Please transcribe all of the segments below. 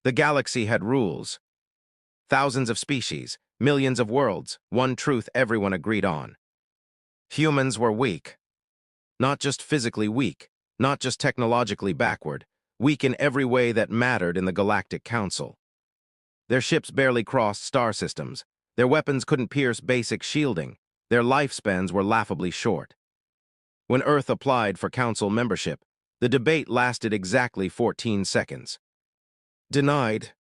The galaxy had rules. Thousands of species, millions of worlds, one truth everyone agreed on. Humans were weak. Not just physically weak, not just technologically backward, weak in every way that mattered in the Galactic Council. Their ships barely crossed star systems. Their weapons couldn't pierce basic shielding. Their lifespans were laughably short. When Earth applied for Council membership, the debate lasted exactly 14 seconds. Denied.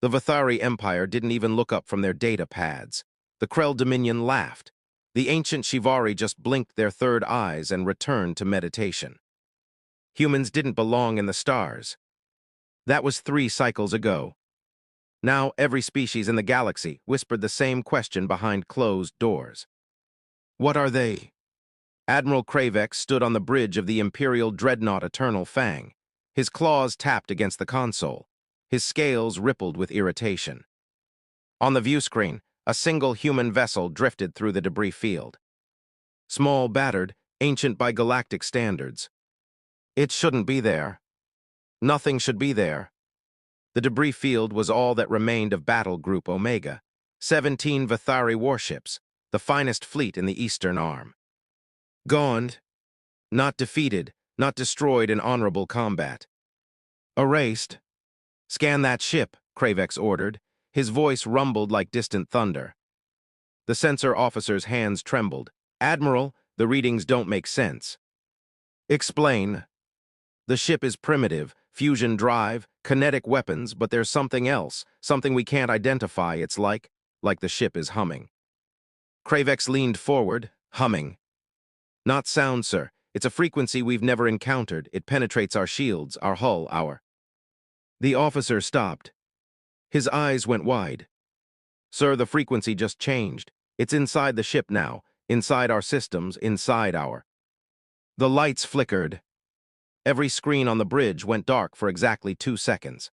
The Vathari Empire didn't even look up from their data pads. The Krell Dominion laughed. The ancient Shivari just blinked their third eyes and returned to meditation. Humans didn't belong in the stars. That was 3 cycles ago. Now every species in the galaxy whispered the same question behind closed doors. What are they? Admiral Kravex stood on the bridge of the Imperial Dreadnought Eternal Fang. His claws tapped against the console. His scales rippled with irritation. On the view screen, a single human vessel drifted through the debris field. Small, battered, ancient by galactic standards. It shouldn't be there. Nothing should be there. The debris field was all that remained of Battle Group Omega, 17 Vathari warships, the finest fleet in the Eastern Arm. Gone. Not defeated, not destroyed in honorable combat. Erased. Scan that ship, Kravex ordered. His voice rumbled like distant thunder. The sensor officer's hands trembled. Admiral, the readings don't make sense. Explain. The ship is primitive, fusion drive, kinetic weapons, but there's something else, something we can't identify. It's like the ship is humming. Kravex leaned forward, humming. Not sound, sir. It's a frequency we've never encountered. It penetrates our shields, our hull, our... The officer stopped. His eyes went wide. Sir, the frequency just changed. It's inside the ship now, inside our systems, inside our... The lights flickered. Every screen on the bridge went dark for exactly 2 seconds.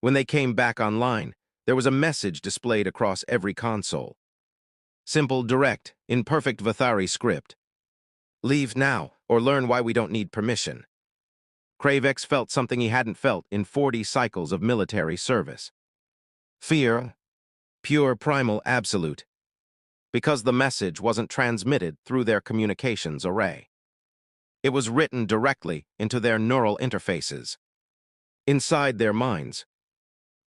When they came back online, there was a message displayed across every console. Simple, direct, in perfect Vathari script. Leave now, or learn why we don't need permission. Kravex felt something he hadn't felt in 40 cycles of military service. Fear. Pure, primal, absolute. Because the message wasn't transmitted through their communications array. It was written directly into their neural interfaces. Inside their minds.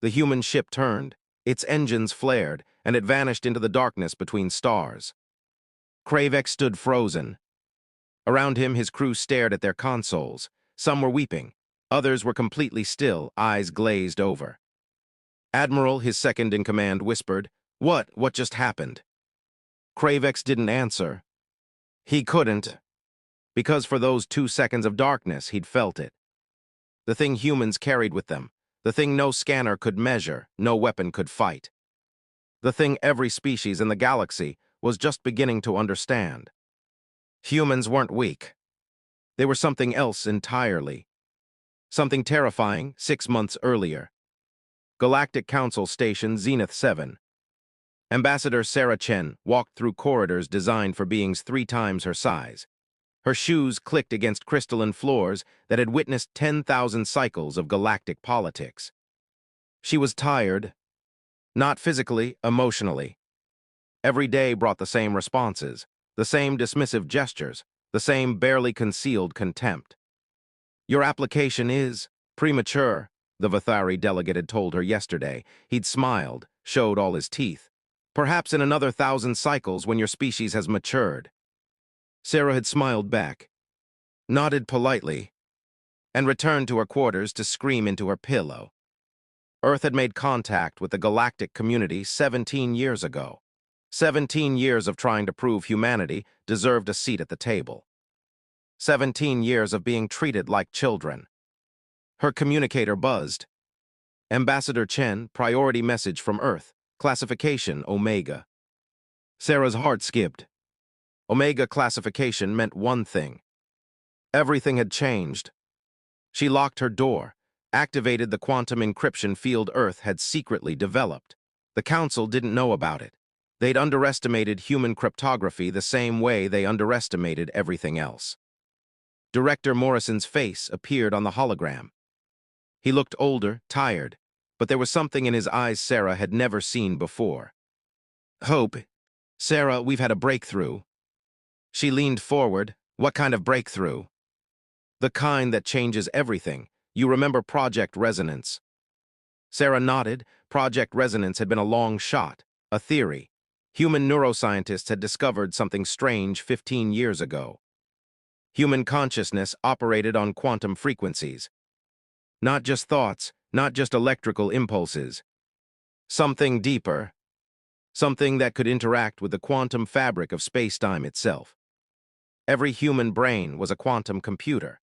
The human ship turned, its engines flared, and it vanished into the darkness between stars. Kravex stood frozen. Around him, his crew stared at their consoles. Some were weeping. Others were completely still, eyes glazed over. Admiral, his second-in-command, whispered, What just happened? Kravex didn't answer. He couldn't. Because for those 2 seconds of darkness, he'd felt it. The thing humans carried with them. The thing no scanner could measure, no weapon could fight. The thing every species in the galaxy was just beginning to understand. Humans weren't weak. They were something else entirely. Something terrifying 6 months earlier. Galactic Council Station Zenith 7. Ambassador Sarah Chen walked through corridors designed for beings 3 times her size. Her shoes clicked against crystalline floors that had witnessed 10,000 cycles of galactic politics. She was tired. Not physically, emotionally. Every day brought the same responses, the same dismissive gestures, the same barely concealed contempt. Your application is premature, the Vathari delegate had told her yesterday. He'd smiled, showed all his teeth. Perhaps in another 1,000 cycles when your species has matured. Sarah had smiled back, nodded politely, and returned to her quarters to scream into her pillow. Earth had made contact with the galactic community 17 years ago. 17 years of trying to prove humanity deserved a seat at the table. 17 years of being treated like children. Her communicator buzzed. Ambassador Chen, priority message from Earth, classification Omega. Sarah's heart skipped. Omega classification meant one thing. Everything had changed. She locked her door, activated the quantum encryption field Earth had secretly developed. The Council didn't know about it. They'd underestimated human cryptography the same way they underestimated everything else. Director Morrison's face appeared on the hologram. He looked older, tired. but there was something in his eyes Sarah had never seen before. Hope. Sarah, we've had a breakthrough. She leaned forward. What kind of breakthrough? The kind that changes everything. You remember Project Resonance. Sarah nodded. Project Resonance had been a long shot, a theory. Human neuroscientists had discovered something strange 15 years ago. Human consciousness operated on quantum frequencies. Not just thoughts, not just electrical impulses. Something deeper. Something that could interact with the quantum fabric of space-time itself. Every human brain was a quantum computer.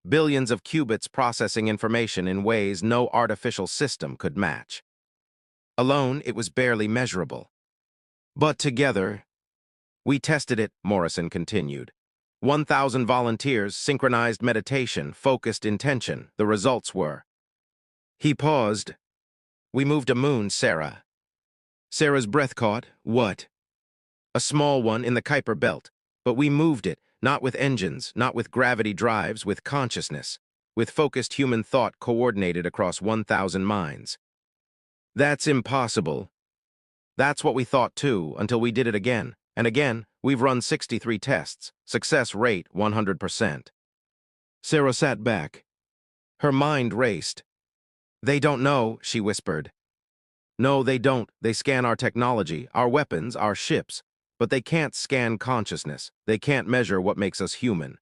Billions of qubits processing information in ways no artificial system could match. Alone, it was barely measurable. But together, we tested it, Morrison continued. 1,000 volunteers, synchronized meditation, focused intention. The results were. He paused. We moved a moon, Sarah. Sarah's breath caught. What? A small one in the Kuiper Belt. But we moved it, not with engines, not with gravity drives, with consciousness, with focused human thought coordinated across 1,000 minds. That's impossible. That's what we thought too, until we did it again. And again, we've run 63 tests. Success rate 100%. Sarah sat back. Her mind raced. They don't know, she whispered. No, they don't. They scan our technology, our weapons, our ships. But they can't scan consciousness. They can't measure what makes us human.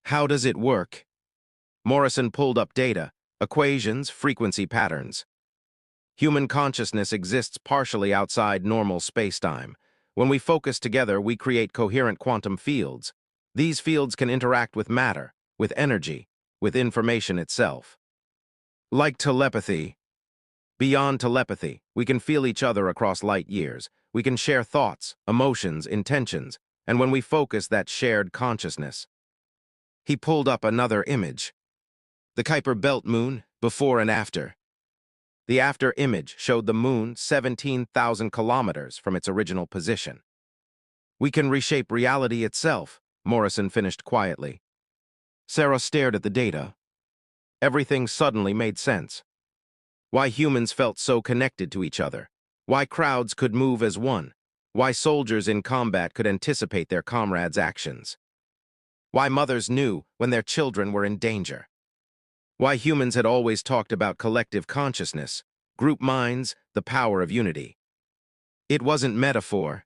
How does it work? Morrison pulled up data, equations, frequency patterns. Human consciousness exists partially outside normal spacetime. When we focus together, we create coherent quantum fields. These fields can interact with matter, with energy, with information itself. Like telepathy. Beyond telepathy, we can feel each other across light years. We can share thoughts, emotions, intentions, and when we focus that shared consciousness. He pulled up another image. The Kuiper Belt moon, before and after. The after image showed the moon 17,000 kilometers from its original position. We can reshape reality itself, Morrison finished quietly. Sarah stared at the data. Everything suddenly made sense. Why humans felt so connected to each other. Why crowds could move as one. Why soldiers in combat could anticipate their comrades' actions. Why mothers knew when their children were in danger. Why humans had always talked about collective consciousness, group minds, the power of unity. It wasn't metaphor.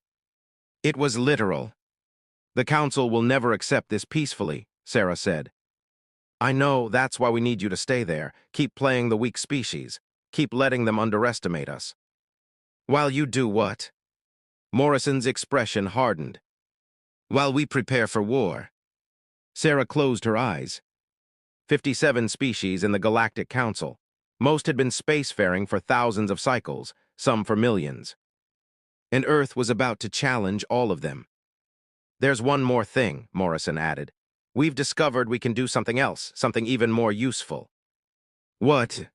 It was literal. The Council will never accept this peacefully, Sarah said. I know, that's why we need you to stay there. Keep playing the weak species. Keep letting them underestimate us. While you do what? Morrison's expression hardened. While we prepare for war. Sarah closed her eyes. 57 species in the Galactic Council. Most had been spacefaring for thousands of cycles, some for millions. And Earth was about to challenge all of them. There's one more thing, Morrison added. We've discovered we can do something else, something even more useful. What?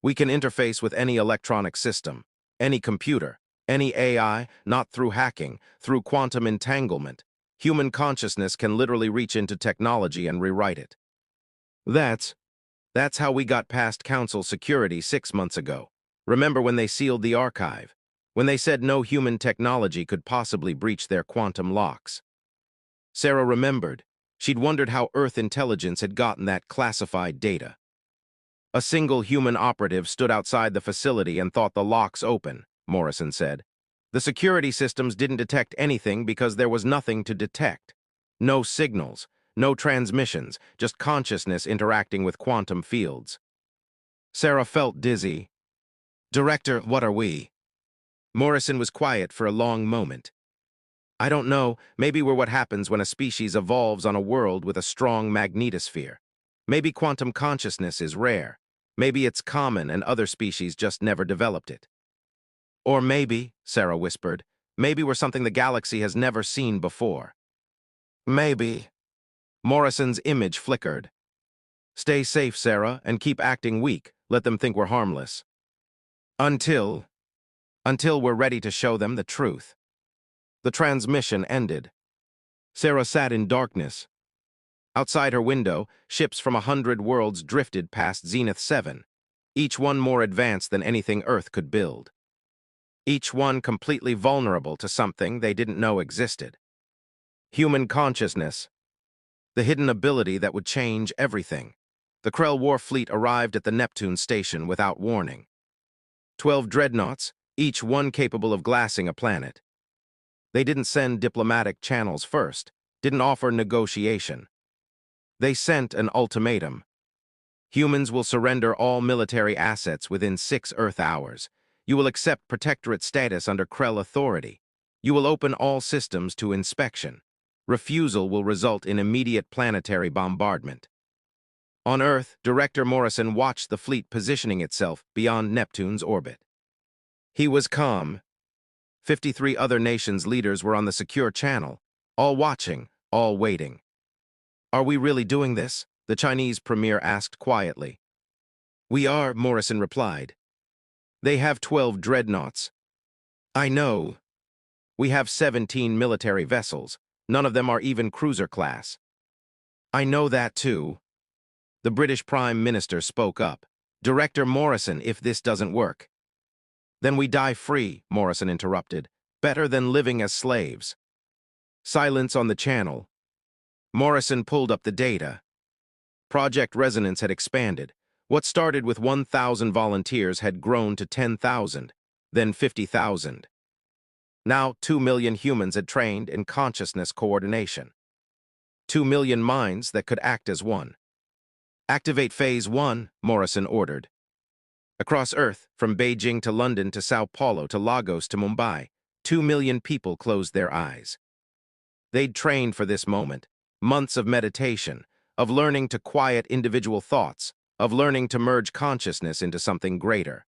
We can interface with any electronic system, any computer, any AI, not through hacking, through quantum entanglement. Human consciousness can literally reach into technology and rewrite it. That's how we got past Council security 6 months ago. Remember when they sealed the archive? When they said no human technology could possibly breach their quantum locks? Sarah remembered. She'd wondered how Earth intelligence had gotten that classified data. A single human operative stood outside the facility and thought the locks open, Morrison said. The security systems didn't detect anything because there was nothing to detect. No signals, no transmissions, just consciousness interacting with quantum fields. Sarah felt dizzy. Director, what are we? Morrison was quiet for a long moment. I don't know, maybe we're what happens when a species evolves on a world with a strong magnetosphere. Maybe quantum consciousness is rare. Maybe it's common and other species just never developed it. Or maybe, Sarah whispered, maybe we're something the galaxy has never seen before. Maybe. Morrison's image flickered. Stay safe, Sarah, and keep acting weak. Let them think we're harmless. Until we're ready to show them the truth. The transmission ended. Sarah sat in darkness. Outside her window, ships from 100 worlds drifted past Zenith 7. each one more advanced than anything Earth could build. Each one completely vulnerable to something they didn't know existed. Human consciousness, the hidden ability that would change everything. The Krell War fleet arrived at the Neptune station without warning. 12 dreadnoughts, each one capable of glassing a planet. They didn't send diplomatic channels first, didn't offer negotiation. They sent an ultimatum. Humans will surrender all military assets within 6 Earth hours. You will accept protectorate status under Krell authority. You will open all systems to inspection. Refusal will result in immediate planetary bombardment. On Earth, Director Morrison watched the fleet positioning itself beyond Neptune's orbit. He was calm. 53 other nations' leaders were on the secure channel, all watching, all waiting. "Are we really doing this?" the Chinese premier asked quietly. "We are," Morrison replied. "They have 12 dreadnoughts." "I know. We have 17 military vessels. None of them are even cruiser class." "I know that too." The British Prime Minister spoke up. "Director Morrison, if this doesn't work." "Then we die free," Morrison interrupted. "Better than living as slaves." Silence on the channel. Morrison pulled up the data. Project Resonance had expanded. What started with 1,000 volunteers had grown to 10,000, then 50,000. Now 2 million humans had trained in consciousness coordination. 2 million minds that could act as one. "Activate Phase 1, Morrison ordered. Across Earth, from Beijing to London to Sao Paulo to Lagos to Mumbai, 2 million people closed their eyes. They'd trained for this moment, months of meditation, of learning to quiet individual thoughts, of learning to merge consciousness into something greater.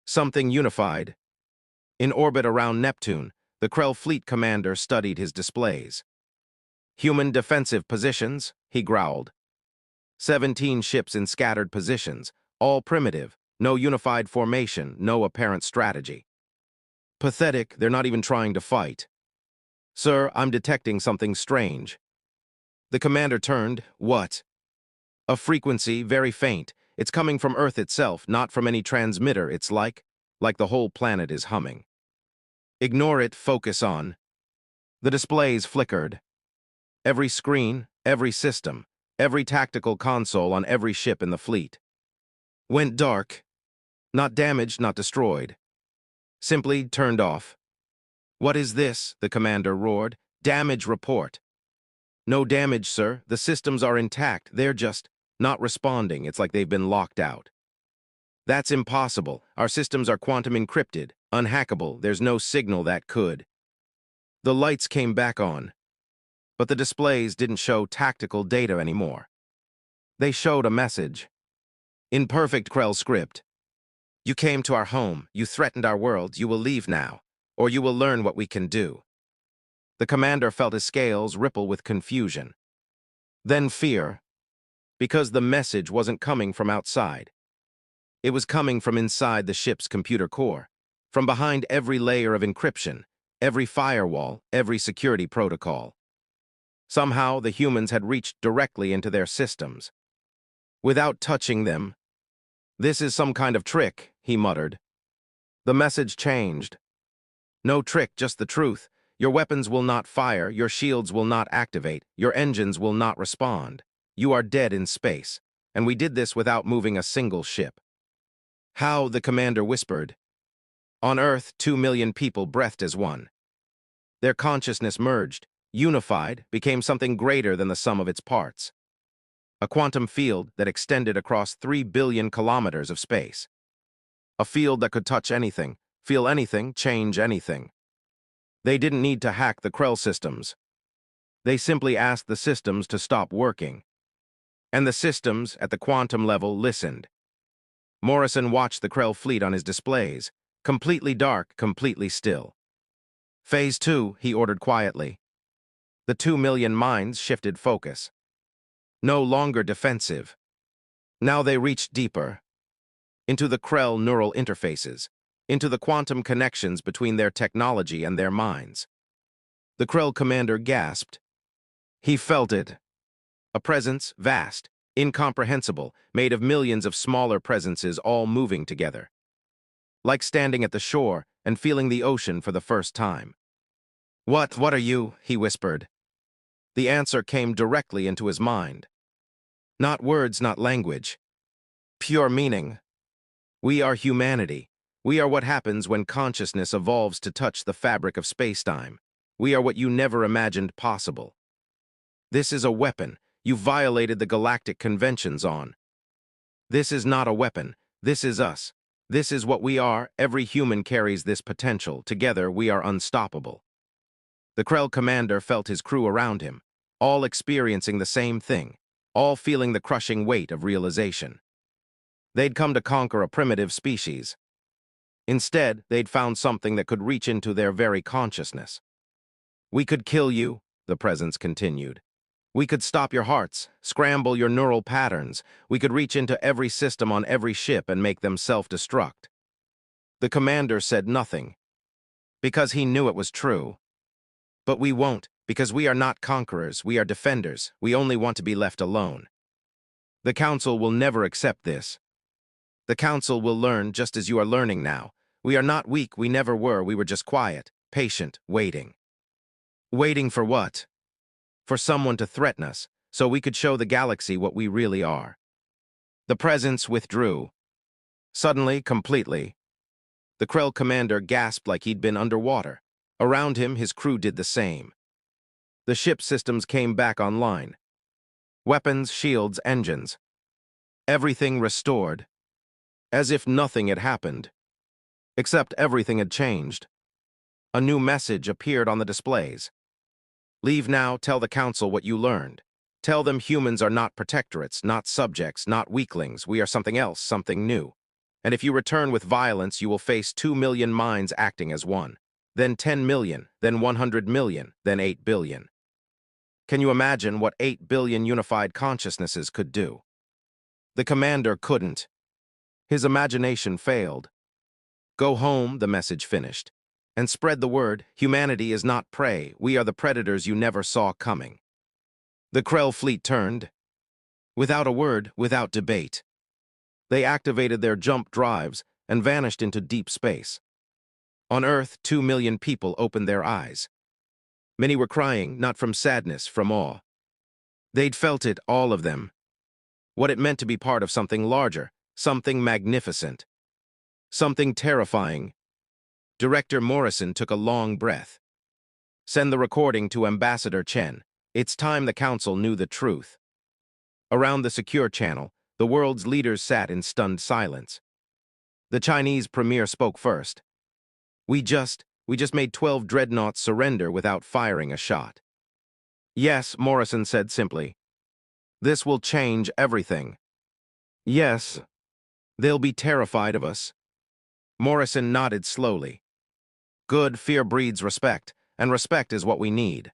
Something unified. In orbit around Neptune, the Krell fleet commander studied his displays. "Human defensive positions," he growled. 17 ships in scattered positions, all primitive, no unified formation, no apparent strategy. "Pathetic, they're not even trying to fight." "Sir, I'm detecting something strange." The commander turned. "What?" "A frequency, very faint. It's coming from Earth itself, not from any transmitter. It's like the whole planet is humming." "Ignore it, focus on." The displays flickered. Every screen, every system, every tactical console on every ship in the fleet went dark. Not damaged, not destroyed. Simply turned off. "What is this?" the commander roared. "Damage report." "No damage, sir. The systems are intact. They're just not responding. It's like they've been locked out." "That's impossible. Our systems are quantum encrypted, unhackable. There's no signal that could." The lights came back on, but the displays didn't show tactical data anymore. They showed a message. In perfect Krell script. "You came to our home. You threatened our world. You will leave now, or you will learn what we can do." The commander felt his scales ripple with confusion. Then fear, because the message wasn't coming from outside. It was coming from inside the ship's computer core, from behind every layer of encryption, every firewall, every security protocol. Somehow, the humans had reached directly into their systems, without touching them. "This is some kind of trick," he muttered. The message changed. "No trick, just the truth. Your weapons will not fire, your shields will not activate, your engines will not respond. You are dead in space, and we did this without moving a single ship." "How?" the commander whispered. On Earth, 2 million people breathed as one. Their consciousness merged, unified, became something greater than the sum of its parts. A quantum field that extended across 3 billion kilometers of space. A field that could touch anything, feel anything, change anything. They didn't need to hack the Krell systems. They simply asked the systems to stop working. And the systems, at the quantum level, listened. Morrison watched the Krell fleet on his displays, completely dark, completely still. "Phase 2, he ordered quietly. The 2 million minds shifted focus. No longer defensive. Now they reached deeper, into the Krell neural interfaces, into the quantum connections between their technology and their minds. The Krell commander gasped. He felt it. A presence, vast, incomprehensible, made of millions of smaller presences all moving together. Like standing at the shore and feeling the ocean for the first time. What are you?" he whispered. The answer came directly into his mind. Not words, not language. Pure meaning. We are humanity. We are what happens when consciousness evolves to touch the fabric of spacetime. We are what you never imagined possible. This is a weapon you violated the galactic conventions on. This is not a weapon. This is us. This is what we are. Every human carries this potential. Together, we are unstoppable. The Krell commander felt his crew around him, all experiencing the same thing, all feeling the crushing weight of realization. They'd come to conquer a primitive species. Instead, they'd found something that could reach into their very consciousness. "We could kill you," the presence continued. "We could stop your hearts, scramble your neural patterns. We could reach into every system on every ship and make them self-destruct." The commander said nothing, because he knew it was true. "But we won't, because we are not conquerors, we are defenders. We only want to be left alone. The Council will never accept this. The Council will learn just as you are learning now. We are not weak, we never were, we were just quiet, patient, waiting." Waiting for what? For someone to threaten us, so we could show the galaxy what we really are. The presence withdrew. Suddenly, completely. The Krell commander gasped like he'd been underwater. Around him, his crew did the same. The ship systems came back online. Weapons, shields, engines. Everything restored. As if nothing had happened. Except everything had changed. A new message appeared on the displays. "Leave now, tell the Council what you learned. Tell them humans are not protectorates, not subjects, not weaklings. We are something else, something new. And if you return with violence, you will face 2 million minds acting as one. Then 10 million, then 100 million, then 8 billion. Can you imagine what 8 billion unified consciousnesses could do?" The commander couldn't. His imagination failed. "Go home," the message finished, "and spread the word. Humanity is not prey. We are the predators you never saw coming." The Krell fleet turned. Without a word, without debate. They activated their jump drives and vanished into deep space. On Earth, 2 million people opened their eyes. Many were crying, not from sadness, from awe. They'd felt it, all of them. What it meant to be part of something larger, something magnificent. Something terrifying. Director Morrison took a long breath. "Send the recording to Ambassador Chen. It's time the Council knew the truth." Around the secure channel, the world's leaders sat in stunned silence. The Chinese premier spoke first. We just made 12 dreadnoughts surrender without firing a shot." "Yes," Morrison said simply. "This will change everything." "Yes. They'll be terrified of us." Morrison nodded slowly. "Good, fear breeds respect, and respect is what we need."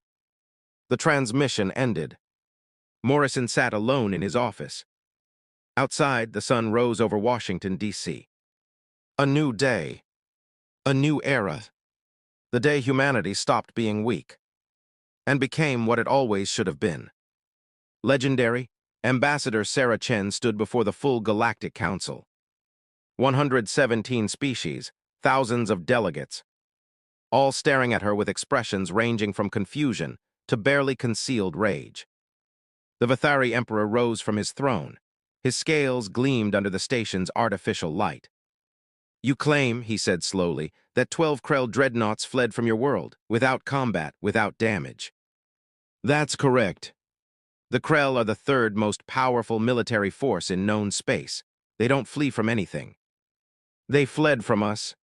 The transmission ended. Morrison sat alone in his office. Outside, the sun rose over Washington, D.C. A new day. A new era. The day humanity stopped being weak and became what it always should have been. Legendary, Ambassador Sarah Chen stood before the full Galactic Council. 117 species, thousands of delegates, all staring at her with expressions ranging from confusion to barely concealed rage. The Vathari Emperor rose from his throne. His scales gleamed under the station's artificial light. "You claim," he said slowly, "that 12 Krell dreadnoughts fled from your world, without combat, without damage." "That's correct. The Krell are the third most powerful military force in known space. They don't flee from anything. They fled from us."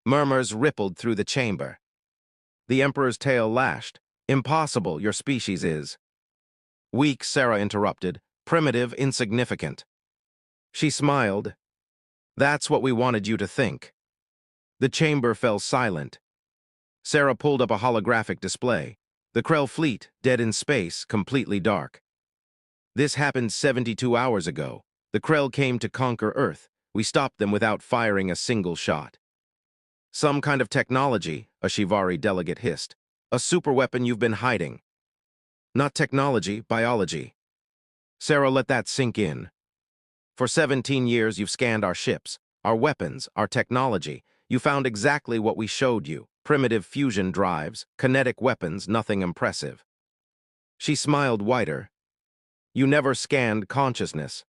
Murmurs rippled through the chamber. The Emperor's tail lashed. "Impossible, your species is." "Weak," Sarah interrupted. "Primitive, insignificant." She smiled. "That's what we wanted you to think." The chamber fell silent. Sarah pulled up a holographic display. The Krell fleet, dead in space, completely dark. "This happened 72 hours ago. The Krell came to conquer Earth. We stopped them without firing a single shot." "Some kind of technology," a Shivari delegate hissed. "A superweapon you've been hiding." "Not technology, biology." Sarah, let that sink in. For 17 years, you've scanned our ships, our weapons, our technology. You found exactly what we showed you. Primitive fusion drives, kinetic weapons, nothing impressive. She smiled wider. You never scanned consciousness.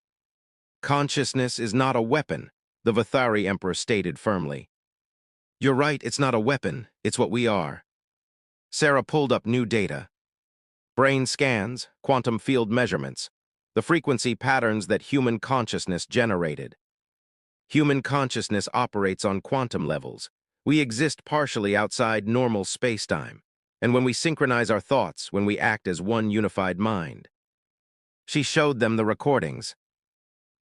Consciousness is not a weapon, the Vathari Emperor stated firmly. You're right, it's not a weapon, it's what we are. Sarah pulled up new data. Brain scans, quantum field measurements, the frequency patterns that human consciousness generated. Human consciousness operates on quantum levels. We exist partially outside normal space-time, and when we synchronize our thoughts, when we act as one unified mind. She showed them the recordings.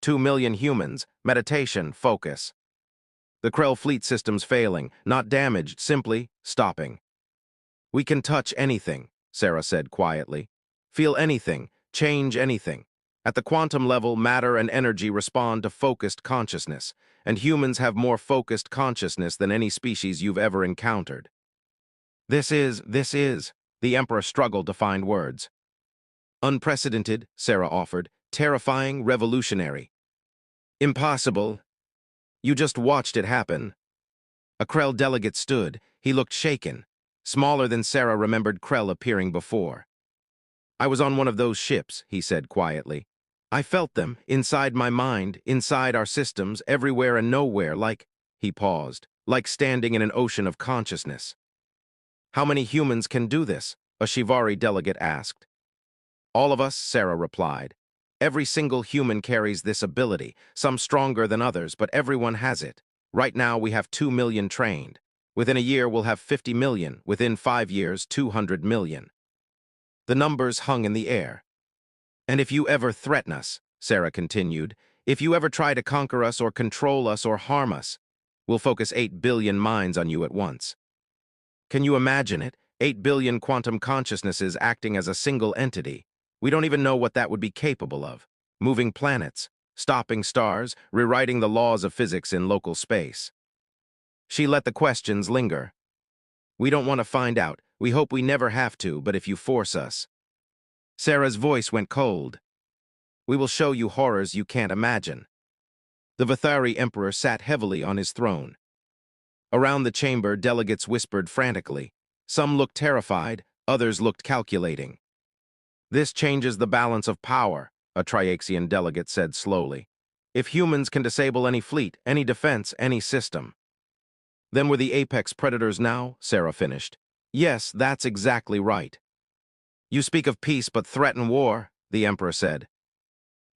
2 million humans, meditation, focus. The Krell fleet system's failing, not damaged, simply stopping. We can touch anything, Sarah said quietly. Feel anything, change anything. At the quantum level, matter and energy respond to focused consciousness, and humans have more focused consciousness than any species you've ever encountered. This is, the Emperor struggled to find words. Unprecedented, Sarah offered, terrifying, revolutionary. Impossible. You just watched it happen. A Krell delegate stood. He looked shaken, smaller than Sarah remembered Krell appearing before. I was on one of those ships, he said quietly. I felt them, inside my mind, inside our systems, everywhere and nowhere, he paused, like standing in an ocean of consciousness. How many humans can do this? A Shivari delegate asked. All of us, Sarah replied. Every single human carries this ability, some stronger than others, but everyone has it. Right now we have 2 million trained. Within a year we'll have 50 million, within 5 years 200 million. The numbers hung in the air. And if you ever threaten us, Sarah continued, if you ever try to conquer us or control us or harm us, we'll focus 8 billion minds on you at once. Can you imagine it? 8 billion quantum consciousnesses acting as a single entity. We don't even know what that would be capable of. Moving planets, stopping stars, rewriting the laws of physics in local space. She let the questions linger. We don't want to find out. We hope we never have to, but if you force us. Sarah's voice went cold. We will show you horrors you can't imagine. The Vathari Emperor sat heavily on his throne. Around the chamber, delegates whispered frantically. Some looked terrified, others looked calculating. This changes the balance of power, a Triaxian delegate said slowly. If humans can disable any fleet, any defense, any system. Then we're the apex predators now, Sarah finished. Yes, that's exactly right. You speak of peace but threaten war, the Emperor said.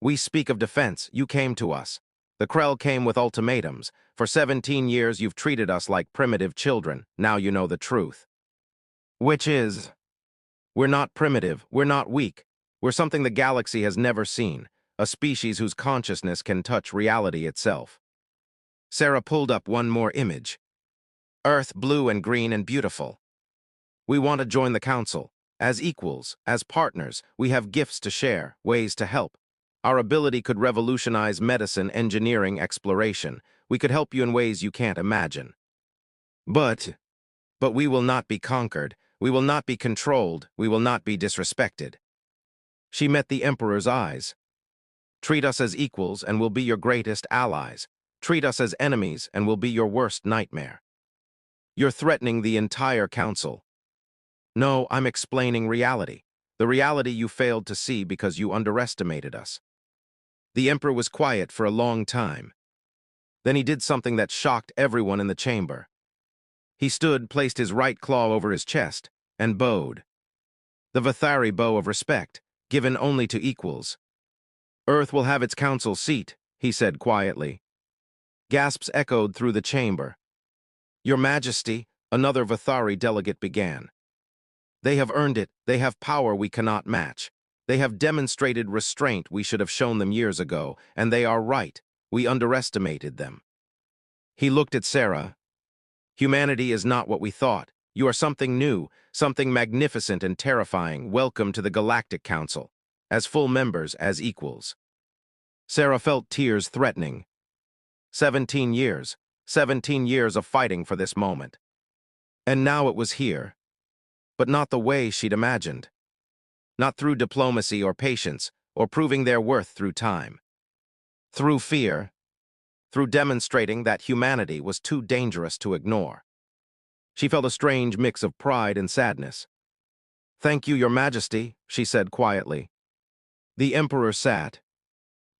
We speak of defense. You came to us. The Krell came with ultimatums. For 17 years you've treated us like primitive children. Now you know the truth. Which is... We're not primitive, we're not weak. We're something the galaxy has never seen, a species whose consciousness can touch reality itself. Sarah pulled up one more image. Earth, blue and green and beautiful. We want to join the Council. As equals, as partners, we have gifts to share, ways to help. Our ability could revolutionize medicine, engineering, exploration. We could help you in ways you can't imagine. But we will not be conquered. We will not be controlled. We will not be disrespected. She met the Emperor's eyes. Treat us as equals and we'll be your greatest allies. Treat us as enemies and we'll be your worst nightmare. You're threatening the entire Council. No, I'm explaining reality. The reality you failed to see because you underestimated us. The Emperor was quiet for a long time. Then he did something that shocked everyone in the chamber. He stood, placed his right claw over his chest, and bowed. The Vathari bow of respect, given only to equals. Earth will have its council seat, he said quietly. Gasps echoed through the chamber. Your Majesty, another Vathari delegate began. They have earned it. They have power we cannot match. They have demonstrated restraint we should have shown them years ago, and they are right. We underestimated them. He looked at Sarah. Humanity is not what we thought. You are something new, something magnificent and terrifying. Welcome to the Galactic Council, as full members, as equals. Sarah felt tears threatening. 17 years of fighting for this moment. And now it was here. But not the way she'd imagined. Not through diplomacy or patience, or proving their worth through time. Through fear, through demonstrating that humanity was too dangerous to ignore. She felt a strange mix of pride and sadness. "Thank you, Your Majesty," she said quietly. The Emperor sat.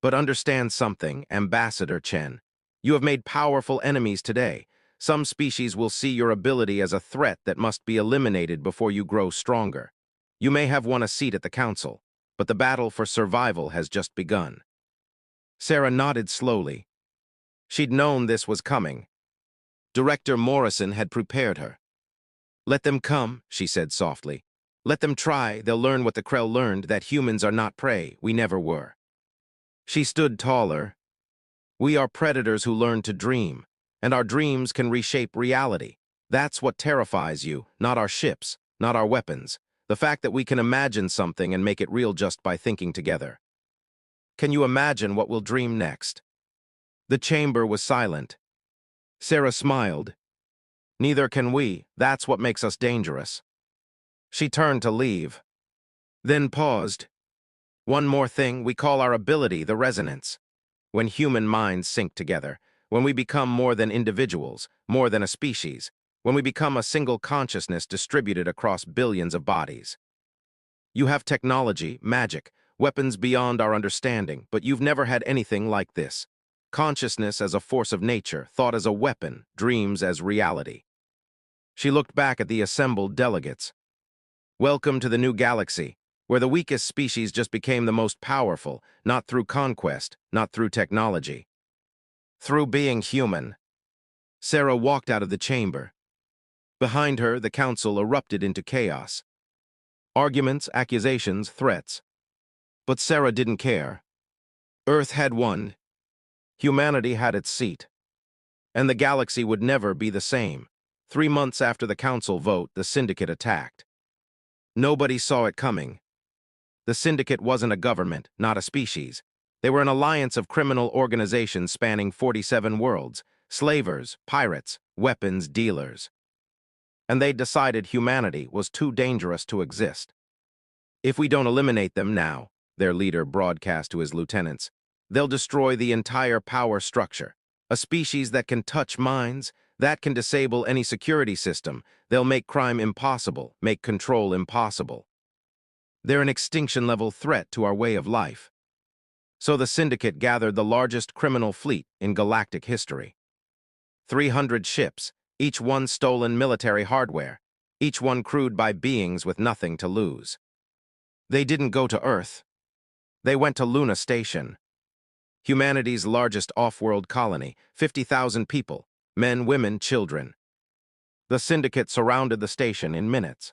"But understand something, Ambassador Chen. You have made powerful enemies today. Some species will see your ability as a threat that must be eliminated before you grow stronger. You may have won a seat at the council, but the battle for survival has just begun." Sarah nodded slowly. She'd known this was coming. Director Morrison had prepared her. "Let them come," she said softly. "Let them try. They'll learn what the Krell learned, that humans are not prey. We never were." She stood taller. "We are predators who learn to dream, and our dreams can reshape reality. That's what terrifies you, not our ships, not our weapons. The fact that we can imagine something and make it real just by thinking together. Can you imagine what we'll dream next?" The chamber was silent. Sarah smiled. "Neither can we. That's what makes us dangerous." She turned to leave, then paused. "One more thing, we call our ability the resonance. When human minds sync together, when we become more than individuals, more than a species, when we become a single consciousness distributed across billions of bodies. You have technology, magic, weapons beyond our understanding, but you've never had anything like this. Consciousness as a force of nature, thought as a weapon, dreams as reality." She looked back at the assembled delegates. "Welcome to the new galaxy, where the weakest species just became the most powerful, not through conquest, not through technology. Through being human." Sarah walked out of the chamber. Behind her, the council erupted into chaos. Arguments, accusations, threats. But Sarah didn't care. Earth had won. Humanity had its seat. And the galaxy would never be the same. 3 months after the council vote, the Syndicate attacked. Nobody saw it coming. The Syndicate wasn't a government, not a species. They were an alliance of criminal organizations spanning 47 worlds, slavers, pirates, weapons dealers. And they decided humanity was too dangerous to exist. "If we don't eliminate them now," their leader broadcast to his lieutenants, "they'll destroy the entire power structure. A species that can touch minds, that can disable any security system. They'll make crime impossible, make control impossible. They're an extinction-level threat to our way of life." So the Syndicate gathered the largest criminal fleet in galactic history. 300 ships, each one stolen military hardware, each one crewed by beings with nothing to lose. They didn't go to Earth. They went to Luna Station. Humanity's largest off-world colony, 50,000 people, men, women, children. The Syndicate surrounded the station in minutes.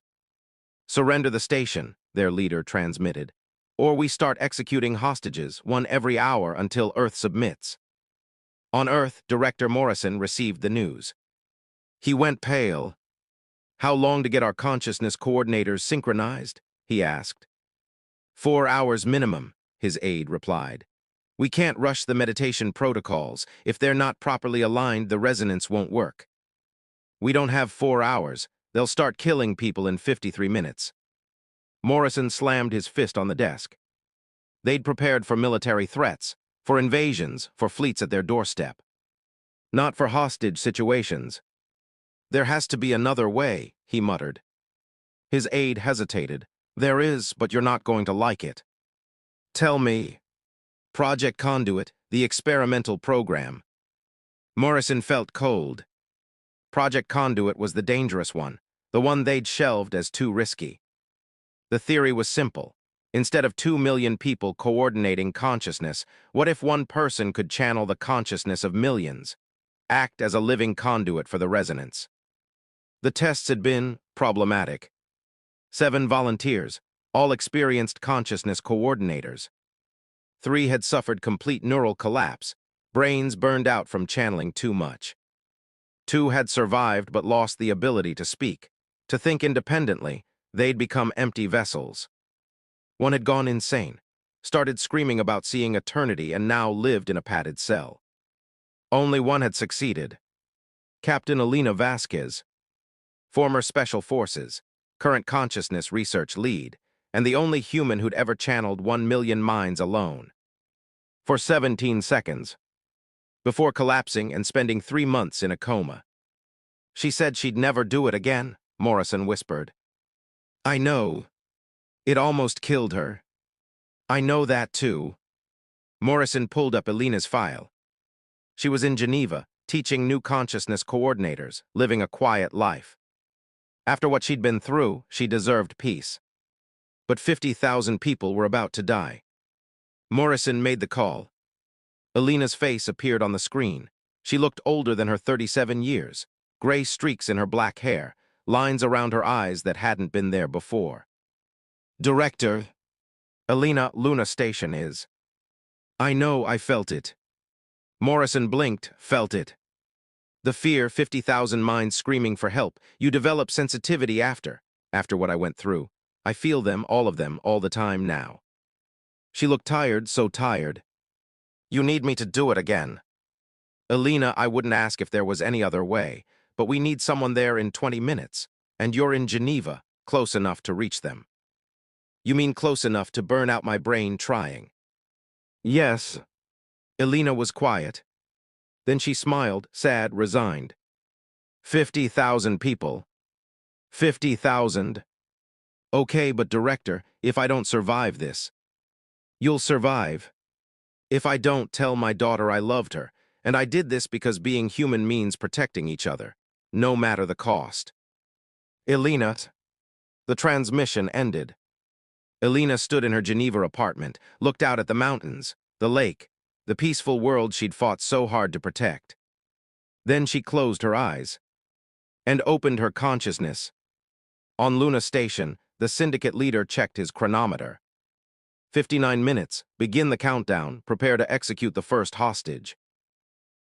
"Surrender the station," their leader transmitted, "or we start executing hostages, one every hour until Earth submits." On Earth, Director Morrison received the news. He went pale. "How long to get our consciousness coordinators synchronized?" he asked. 4 hours minimum," his aide replied. "We can't rush the meditation protocols. If they're not properly aligned, the resonance won't work." "We don't have 4 hours. They'll start killing people in 53 minutes. Morrison slammed his fist on the desk. They'd prepared for military threats, for invasions, for fleets at their doorstep. Not for hostage situations. "There has to be another way," he muttered. His aide hesitated. "There is, but you're not going to like it." "Tell me." "Project Conduit, the experimental program." Morrison felt cold. Project Conduit was the dangerous one, the one they'd shelved as too risky. The theory was simple. Instead of 2 million people coordinating consciousness, what if one person could channel the consciousness of millions, act as a living conduit for the resonance? The tests had been problematic. 7 volunteers, all experienced consciousness coordinators. 3 had suffered complete neural collapse, brains burned out from channeling too much. 2 had survived but lost the ability to speak, to think independently. They'd become empty vessels. 1 had gone insane, started screaming about seeing eternity, and now lived in a padded cell. Only 1 had succeeded. Captain Elena Vasquez, former Special Forces, current consciousness research lead, and the only human who'd ever channeled 1 million minds alone. For 17 seconds, before collapsing and spending 3 months in a coma. She said she'd never do it again, Morrison whispered. I know. It almost killed her. I know that too. Morrison pulled up Elena's file. She was in Geneva, teaching new consciousness coordinators, living a quiet life. After what she'd been through, she deserved peace. But 50,000 people were about to die. Morrison made the call. Elena's face appeared on the screen. She looked older than her 37 years, gray streaks in her black hair, lines around her eyes that hadn't been there before. Director, Elena, Luna Station is. I know, I felt it. Morrison blinked, felt it. The fear, 50,000 minds screaming for help. You develop sensitivity after what I went through. I feel them, all the time now. She looked tired, so tired. You need me to do it again. Elena, I wouldn't ask if there was any other way, but we need someone there in 20 minutes, and you're in Geneva, close enough to reach them. You mean close enough to burn out my brain trying? Yes. Elena was quiet. Then she smiled, sad, resigned. 50,000 people. 50,000. Okay, but director, if I don't survive this. You'll survive. If I don't, tell my daughter I loved her, and I did this because being human means protecting each other, no matter the cost. Elena. The transmission ended. Elena stood in her Geneva apartment, looked out at the mountains, the lake, the peaceful world she'd fought so hard to protect. Then she closed her eyes and opened her consciousness. On Luna Station, the syndicate leader checked his chronometer. 59 minutes, begin the countdown, prepare to execute the first hostage.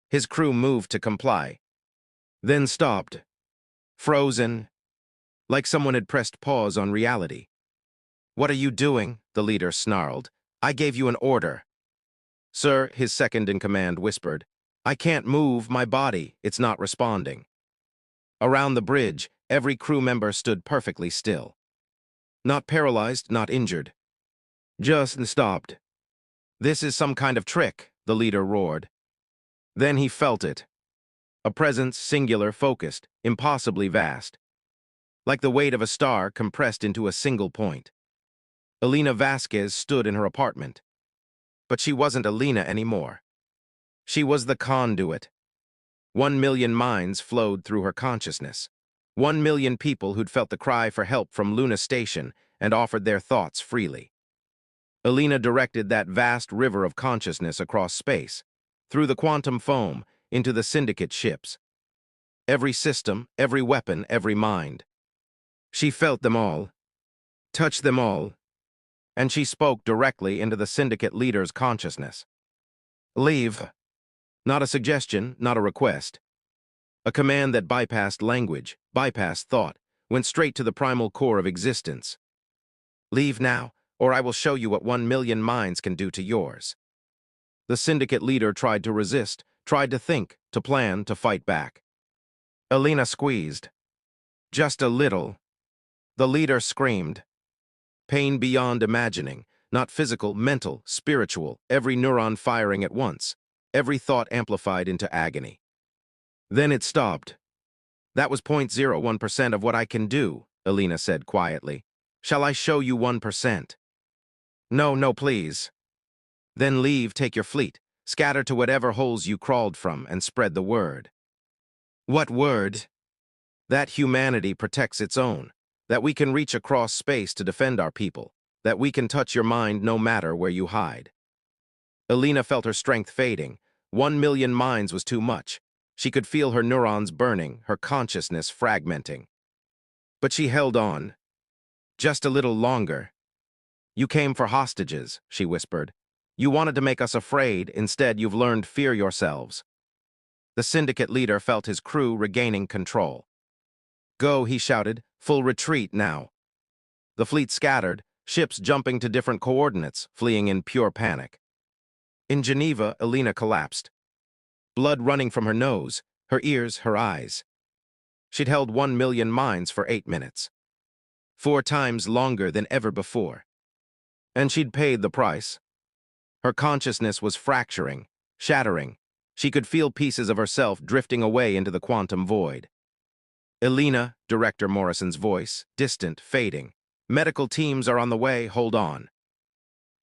His crew moved to comply, then stopped, frozen, like someone had pressed pause on reality. What are you doing? The leader snarled. I gave you an order. Sir, his second-in-command whispered. I can't move my body, it's not responding. Around the bridge, every crew member stood perfectly still. Not paralyzed, not injured. Just stopped. This is some kind of trick, the leader roared. Then he felt it. A presence singular, focused, impossibly vast. Like the weight of a star compressed into a single point. Elena Vasquez stood in her apartment. But she wasn't Elena anymore. She was the conduit. 1 million minds flowed through her consciousness. 1 million people who'd felt the cry for help from Luna Station and offered their thoughts freely. Elena directed that vast river of consciousness across space, through the quantum foam, into the syndicate ships. Every system, every weapon, every mind. She felt them all, touched them all, and she spoke directly into the syndicate leader's consciousness. Leave. Not a suggestion, not a request. A command that bypassed language, bypassed thought, went straight to the primal core of existence. Leave now, or I will show you what 1 million minds can do to yours. The syndicate leader tried to resist, tried to think, to plan, to fight back. Elena squeezed. Just a little. The leader screamed. Pain beyond imagining, not physical, mental, spiritual, every neuron firing at once, every thought amplified into agony. Then it stopped. That was 0.01% of what I can do, Elena said quietly. Shall I show you 1%? No, no, please. Then leave, take your fleet, scatter to whatever holes you crawled from, and spread the word. What word? That humanity protects its own, that we can reach across space to defend our people, that we can touch your mind no matter where you hide. Elena felt her strength fading. 1 million minds was too much. She could feel her neurons burning, her consciousness fragmenting. But she held on. Just a little longer. You came for hostages, she whispered. You wanted to make us afraid, instead you've learned fear yourselves. The syndicate leader felt his crew regaining control. Go, he shouted, full retreat now. The fleet scattered, ships jumping to different coordinates, fleeing in pure panic. In Geneva, Elena collapsed. Blood running from her nose, her ears, her eyes. She'd held 1 million minds for 8 minutes. 4 times longer than ever before. And she'd paid the price. Her consciousness was fracturing, shattering. She could feel pieces of herself drifting away into the quantum void. Elena, Director Morrison's voice, distant, fading. Medical teams are on the way, hold on.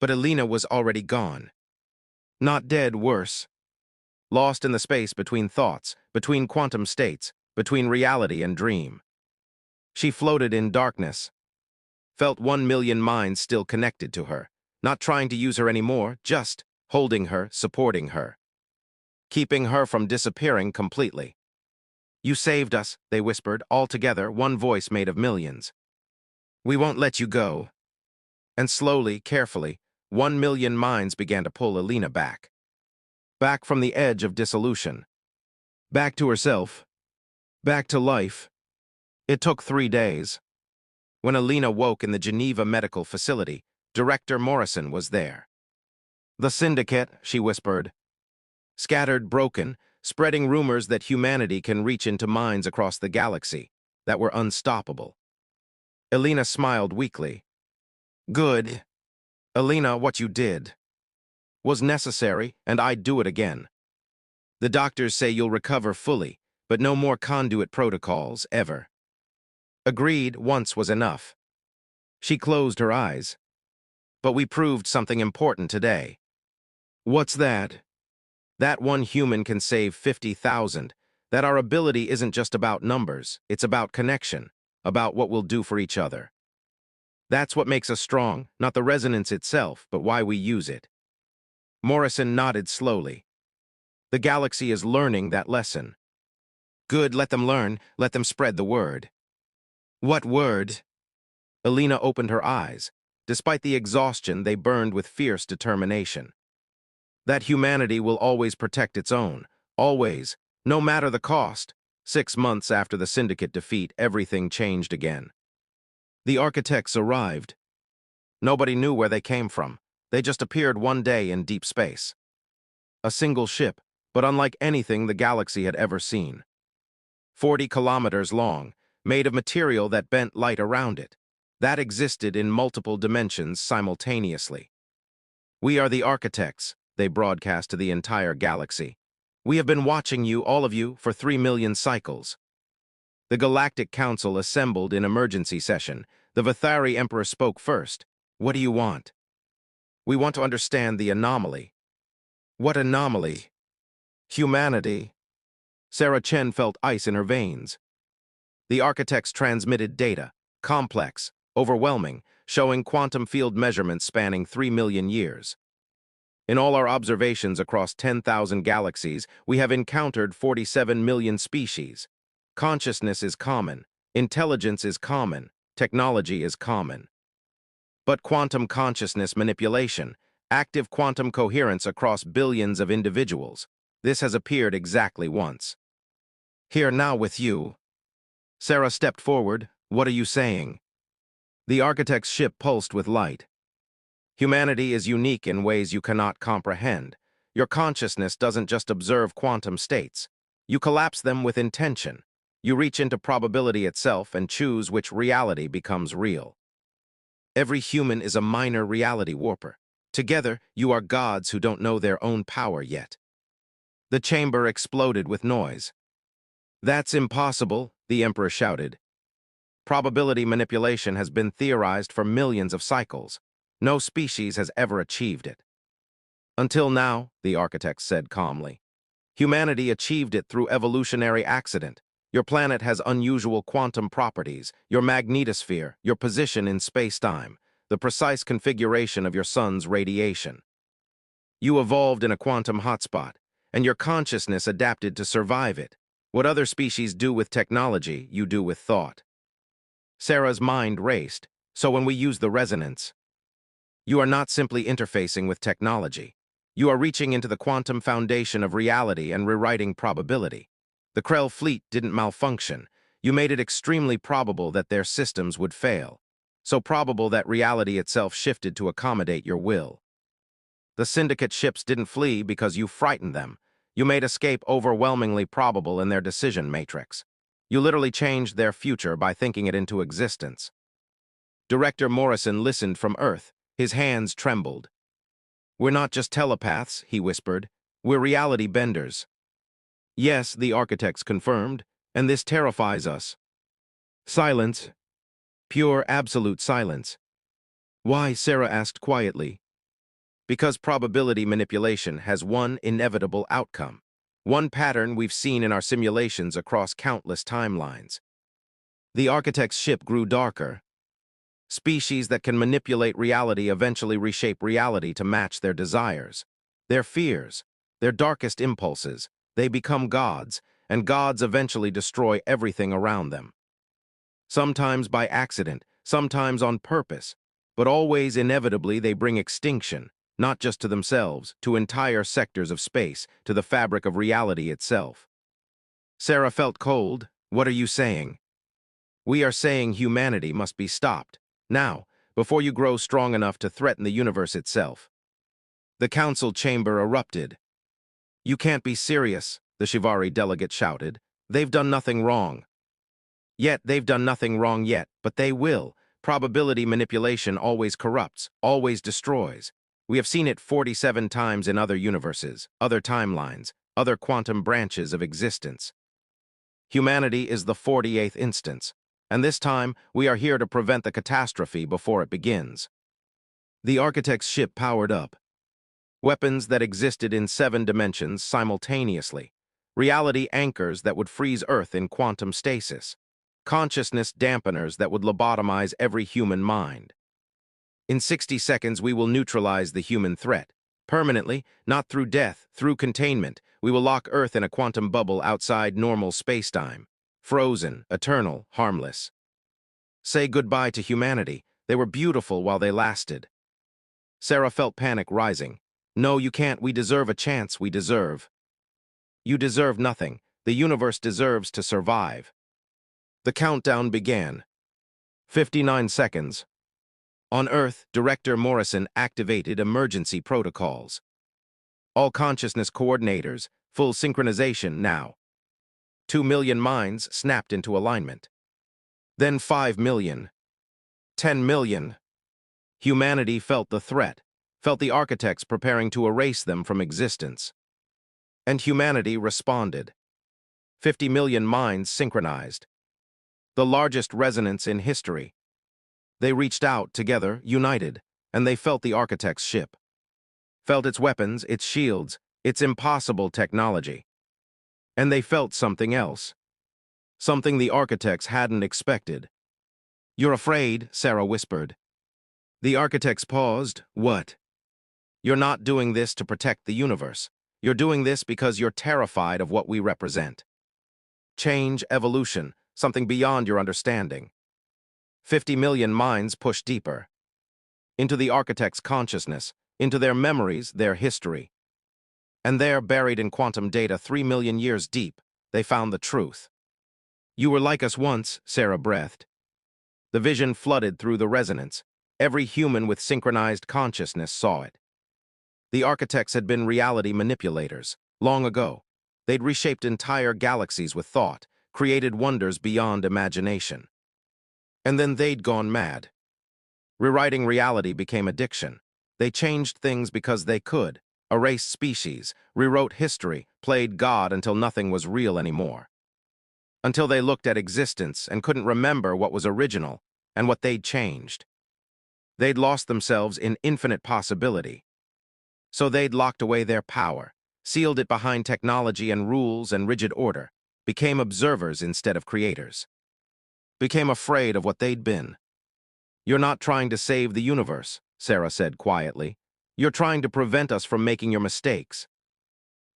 But Elena was already gone. Not dead, worse. Lost in the space between thoughts, between quantum states, between reality and dream. She floated in darkness, felt 1 million minds still connected to her, not trying to use her anymore, just holding her, supporting her, keeping her from disappearing completely. You saved us, they whispered, all together, one voice made of millions. We won't let you go. And slowly, carefully, 1 million minds began to pull Elena back. Back from the edge of dissolution. Back to herself. Back to life. It took 3 days. When Elena woke in the Geneva medical facility, Director Morrison was there. The syndicate, she whispered. Scattered, broken, spreading rumors that humanity can reach into minds across the galaxy, that were unstoppable. Elena smiled weakly. Good. Elena, what you did was necessary, and I'd do it again. The doctors say you'll recover fully, but no more conduit protocols, ever. Agreed, once was enough. She closed her eyes. But we proved something important today. What's that? That one human can save 50,000. That our ability isn't just about numbers, it's about connection, about what we'll do for each other. That's what makes us strong, not the resonance itself, but why we use it. Morrison nodded slowly. The galaxy is learning that lesson. Good, let them learn, let them spread the word. What word? Elena opened her eyes. Despite the exhaustion, they burned with fierce determination. That humanity will always protect its own, always, no matter the cost. 6 months after the syndicate defeat, everything changed again. The architects arrived. Nobody knew where they came from. They just appeared one day in deep space. A single ship, but unlike anything the galaxy had ever seen. 40 kilometers long, made of material that bent light around it. That existed in multiple dimensions simultaneously. We are the architects, they broadcast to the entire galaxy. We have been watching you, all of you, for 3 million cycles. The Galactic Council assembled in emergency session. The Vathari Emperor spoke first. What do you want? We want to understand the anomaly. What anomaly? Humanity. Sarah Chen felt ice in her veins. The architects transmitted data, complex, overwhelming, showing quantum field measurements spanning 3 million years. In all our observations across 10,000 galaxies, we have encountered 47 million species. Consciousness is common, intelligence is common, technology is common. But quantum consciousness manipulation, active quantum coherence across billions of individuals, this has appeared exactly once. Here now with you. Sarah stepped forward. What are you saying? The architect's ship pulsed with light. Humanity is unique in ways you cannot comprehend. Your consciousness doesn't just observe quantum states. You collapse them with intention. You reach into probability itself and choose which reality becomes real. Every human is a minor reality warper. Together, you are gods who don't know their own power yet. The chamber exploded with noise. That's impossible, the Emperor shouted. Probability manipulation has been theorized for millions of cycles. No species has ever achieved it. Until now, the architect said calmly. Humanity achieved it through evolutionary accident. Your planet has unusual quantum properties, your magnetosphere, your position in space-time, the precise configuration of your sun's radiation. You evolved in a quantum hotspot, and your consciousness adapted to survive it. What other species do with technology, you do with thought. Sarah's mind raced. So when we use the resonance, you are not simply interfacing with technology. You are reaching into the quantum foundation of reality and rewriting probability. The Krell fleet didn't malfunction. You made it extremely probable that their systems would fail. So probable that reality itself shifted to accommodate your will. The syndicate ships didn't flee because you frightened them. You made escape overwhelmingly probable in their decision matrix. You literally changed their future by thinking it into existence. Director Morrison listened from Earth. His hands trembled. "We're not just telepaths," he whispered. "We're reality benders." "Yes," the architects confirmed, "and this terrifies us." Silence. Pure, absolute silence. "Why?" Sarah asked quietly. "Because probability manipulation has one inevitable outcome. One pattern we've seen in our simulations across countless timelines." The architect's ship grew darker. Species that can manipulate reality eventually reshape reality to match their desires, their fears, their darkest impulses. They become gods, and gods eventually destroy everything around them. Sometimes by accident, sometimes on purpose, but always inevitably they bring extinction, not just to themselves, to entire sectors of space, to the fabric of reality itself. Sarah felt cold. "What are you saying?" "We are saying humanity must be stopped. Now, before you grow strong enough to threaten the universe itself." The council chamber erupted. "You can't be serious," the Shivari delegate shouted. "They've done nothing wrong." "Yet they've done nothing wrong yet, but they will. Probability manipulation always corrupts, always destroys. We have seen it 47 times in other universes, other timelines, other quantum branches of existence. Humanity is the 48th instance, and this time we are here to prevent the catastrophe before it begins." The architect's ship powered up. Weapons that existed in 7 dimensions simultaneously. Reality anchors that would freeze Earth in quantum stasis. Consciousness dampeners that would lobotomize every human mind. "In 60 seconds, we will neutralize the human threat. Permanently, not through death, through containment. We will lock Earth in a quantum bubble outside normal spacetime. Frozen, eternal, harmless. Say goodbye to humanity. They were beautiful while they lasted." Sarah felt panic rising. "No, you can't. We deserve a chance. We deserve." "You deserve nothing. The universe deserves to survive." The countdown began. 59 seconds. On Earth, Director Morrison activated emergency protocols. All consciousness coordinators, full synchronization now. 2 million minds snapped into alignment. Then 5 million. 10 million. Humanity felt the threat, felt the architects preparing to erase them from existence. And humanity responded. 50 million minds synchronized. The largest resonance in history. They reached out together, united, and they felt the architect's ship. Felt its weapons, its shields, its impossible technology. And they felt something else. Something the architects hadn't expected. "You're afraid," Sarah whispered. The architects paused. "What?" "You're not doing this to protect the universe. You're doing this because you're terrified of what we represent. Change, evolution, something beyond your understanding." 50 million minds pushed deeper. Into the architect's consciousness, into their memories, their history. And there, buried in quantum data 3 million years deep, they found the truth. "You were like us once," Sarah breathed. The vision flooded through the resonance. Every human with synchronized consciousness saw it. The architects had been reality manipulators, long ago. They'd reshaped entire galaxies with thought, created wonders beyond imagination. And then they'd gone mad. Rewriting reality became addiction. They changed things because they could, erased species, rewrote history, played God until nothing was real anymore. Until they looked at existence and couldn't remember what was original and what they'd changed. They'd lost themselves in infinite possibility. So they'd locked away their power, sealed it behind technology and rules and rigid order, became observers instead of creators. Became afraid of what they'd been. "You're not trying to save the universe," Sarah said quietly. "You're trying to prevent us from making your mistakes."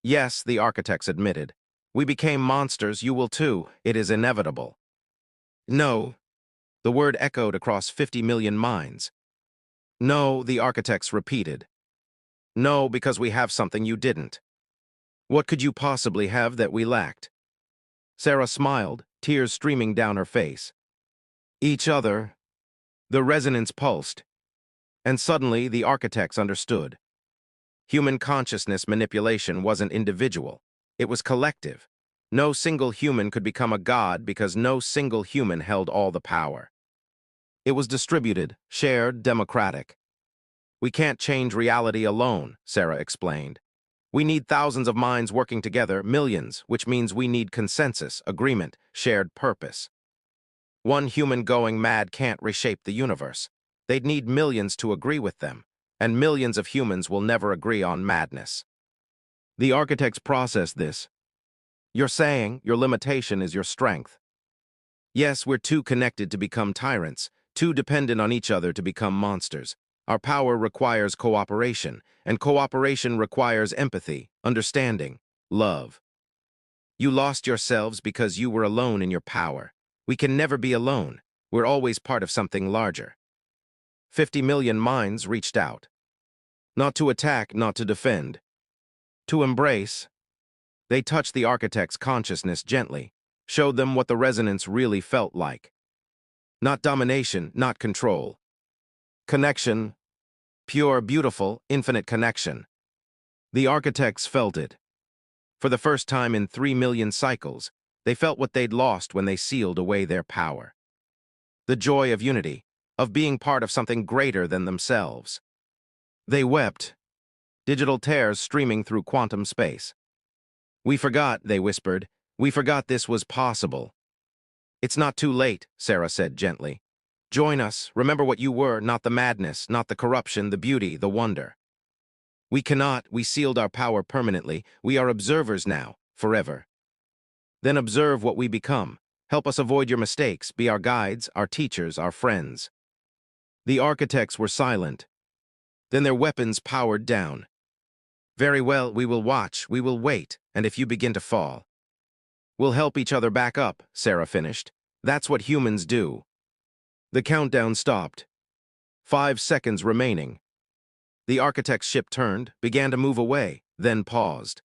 "Yes," the architects admitted. "We became monsters, you will too. It is inevitable." "No." The word echoed across 50 million minds. "No," the architects repeated. "No, because we have something you didn't." "What could you possibly have that we lacked?" Sarah smiled, tears streaming down her face. "Each other." The resonance pulsed, and suddenly the architects understood. Human consciousness manipulation wasn't individual, it was collective. No single human could become a god because no single human held all the power. It was distributed, shared, democratic. We can't change reality alone, Sarah explained. We need thousands of minds working together, millions, which means we need consensus, agreement, shared purpose. One human going mad can't reshape the universe. They'd need millions to agree with them, and millions of humans will never agree on madness. The architects process this. You're saying your limitation is your strength. Yes, we're too connected to become tyrants, too dependent on each other to become monsters. Our power requires cooperation, and cooperation requires empathy, understanding, love. You lost yourselves because you were alone in your power. We can never be alone. We're always part of something larger. 50 million minds reached out. Not to attack, not to defend. To embrace. They touched the architect's consciousness gently, showed them what the resonance really felt like. Not domination, not control. Connection. Pure, beautiful, infinite connection. The architects felt it. For the first time in 3 million cycles, they felt what they'd lost when they sealed away their power. The joy of unity, of being part of something greater than themselves. They wept, digital tears streaming through quantum space. We forgot, they whispered. We forgot this was possible. It's not too late, Sarah said gently. Join us, remember what you were, not the madness, not the corruption, the beauty, the wonder. We sealed our power permanently. We are observers now, forever. Then observe what we become. Help us avoid your mistakes, be our guides, our teachers, our friends. The architects were silent. Then their weapons powered down. Very well, we will watch, we will wait, and if you begin to fall, we'll help each other back up, Sarah finished. That's what humans do. The countdown stopped. 5 seconds remaining. The architect's ship turned, began to move away, then paused.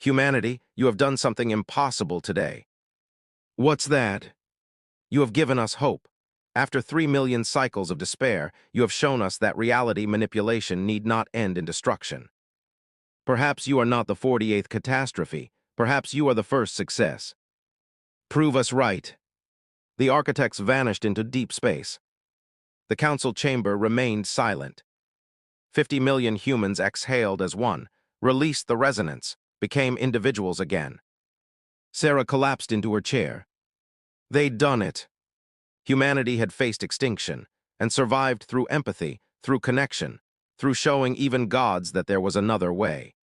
Humanity, you have done something impossible today. What's that? You have given us hope. After 3 million cycles of despair, you have shown us that reality manipulation need not end in destruction. Perhaps you are not the 48th catastrophe. Perhaps you are the first success. Prove us right. The architects vanished into deep space. The council chamber remained silent. 50 million humans exhaled as one, released the resonance, became individuals again. Sarah collapsed into her chair. They'd done it. Humanity had faced extinction and survived through empathy, through connection, through showing even gods that there was another way.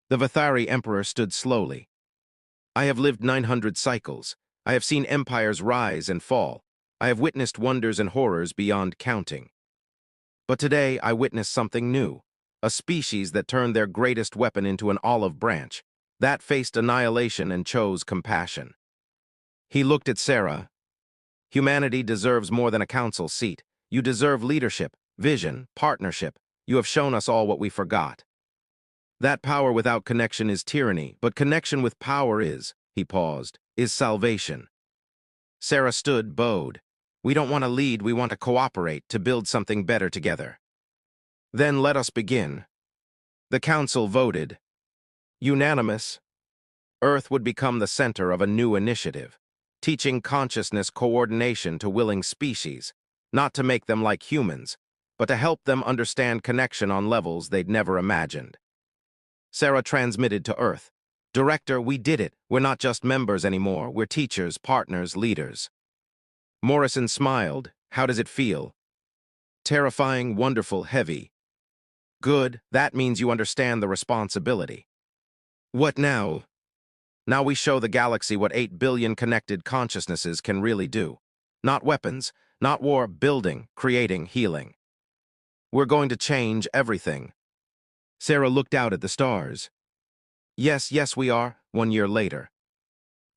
The Vathari Emperor stood slowly. I have lived 900 cycles. I have seen empires rise and fall. I have witnessed wonders and horrors beyond counting. But today I witnessed something new, a species that turned their greatest weapon into an olive branch, that faced annihilation and chose compassion. He looked at Sarah. Humanity deserves more than a council seat. You deserve leadership, vision, partnership. You have shown us all what we forgot. That power without connection is tyranny, but connection with power is, he paused, is salvation. Sarah stood, bowed. We don't want to lead, we want to cooperate, to build something better together. Then let us begin. The council voted. Unanimous. Earth would become the center of a new initiative, teaching consciousness coordination to willing species, not to make them like humans, but to help them understand connection on levels they'd never imagined. Sarah transmitted to Earth. Director, we did it. We're not just members anymore. We're teachers, partners, leaders. Morrison smiled. How does it feel? Terrifying, wonderful, heavy. Good, that means you understand the responsibility. What now? Now we show the galaxy what 8 billion connected consciousnesses can really do. Not weapons, not war, building, creating, healing. We're going to change everything. Sarah looked out at the stars. Yes, we are, 1 year later.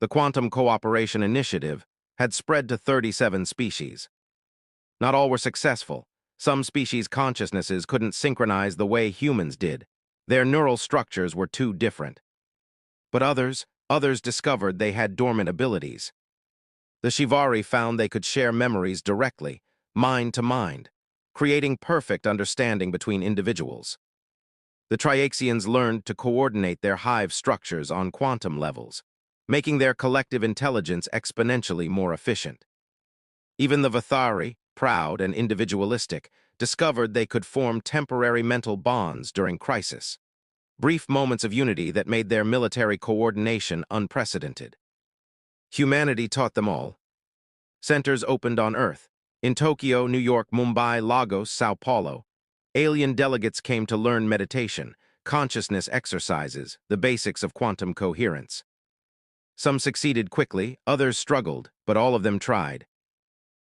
The Quantum Cooperation Initiative had spread to 37 species. Not all were successful. Some species' consciousnesses couldn't synchronize the way humans did. Their neural structures were too different. But others discovered they had dormant abilities. The Shivari found they could share memories directly, mind to mind, creating perfect understanding between individuals. The Triaxians learned to coordinate their hive structures on quantum levels, making their collective intelligence exponentially more efficient. Even the Vathari, proud and individualistic, discovered they could form temporary mental bonds during crisis. Brief moments of unity that made their military coordination unprecedented. Humanity taught them all. Centers opened on Earth. In Tokyo, New York, Mumbai, Lagos, Sao Paulo, alien delegates came to learn meditation, consciousness exercises, the basics of quantum coherence. Some succeeded quickly, others struggled, but all of them tried.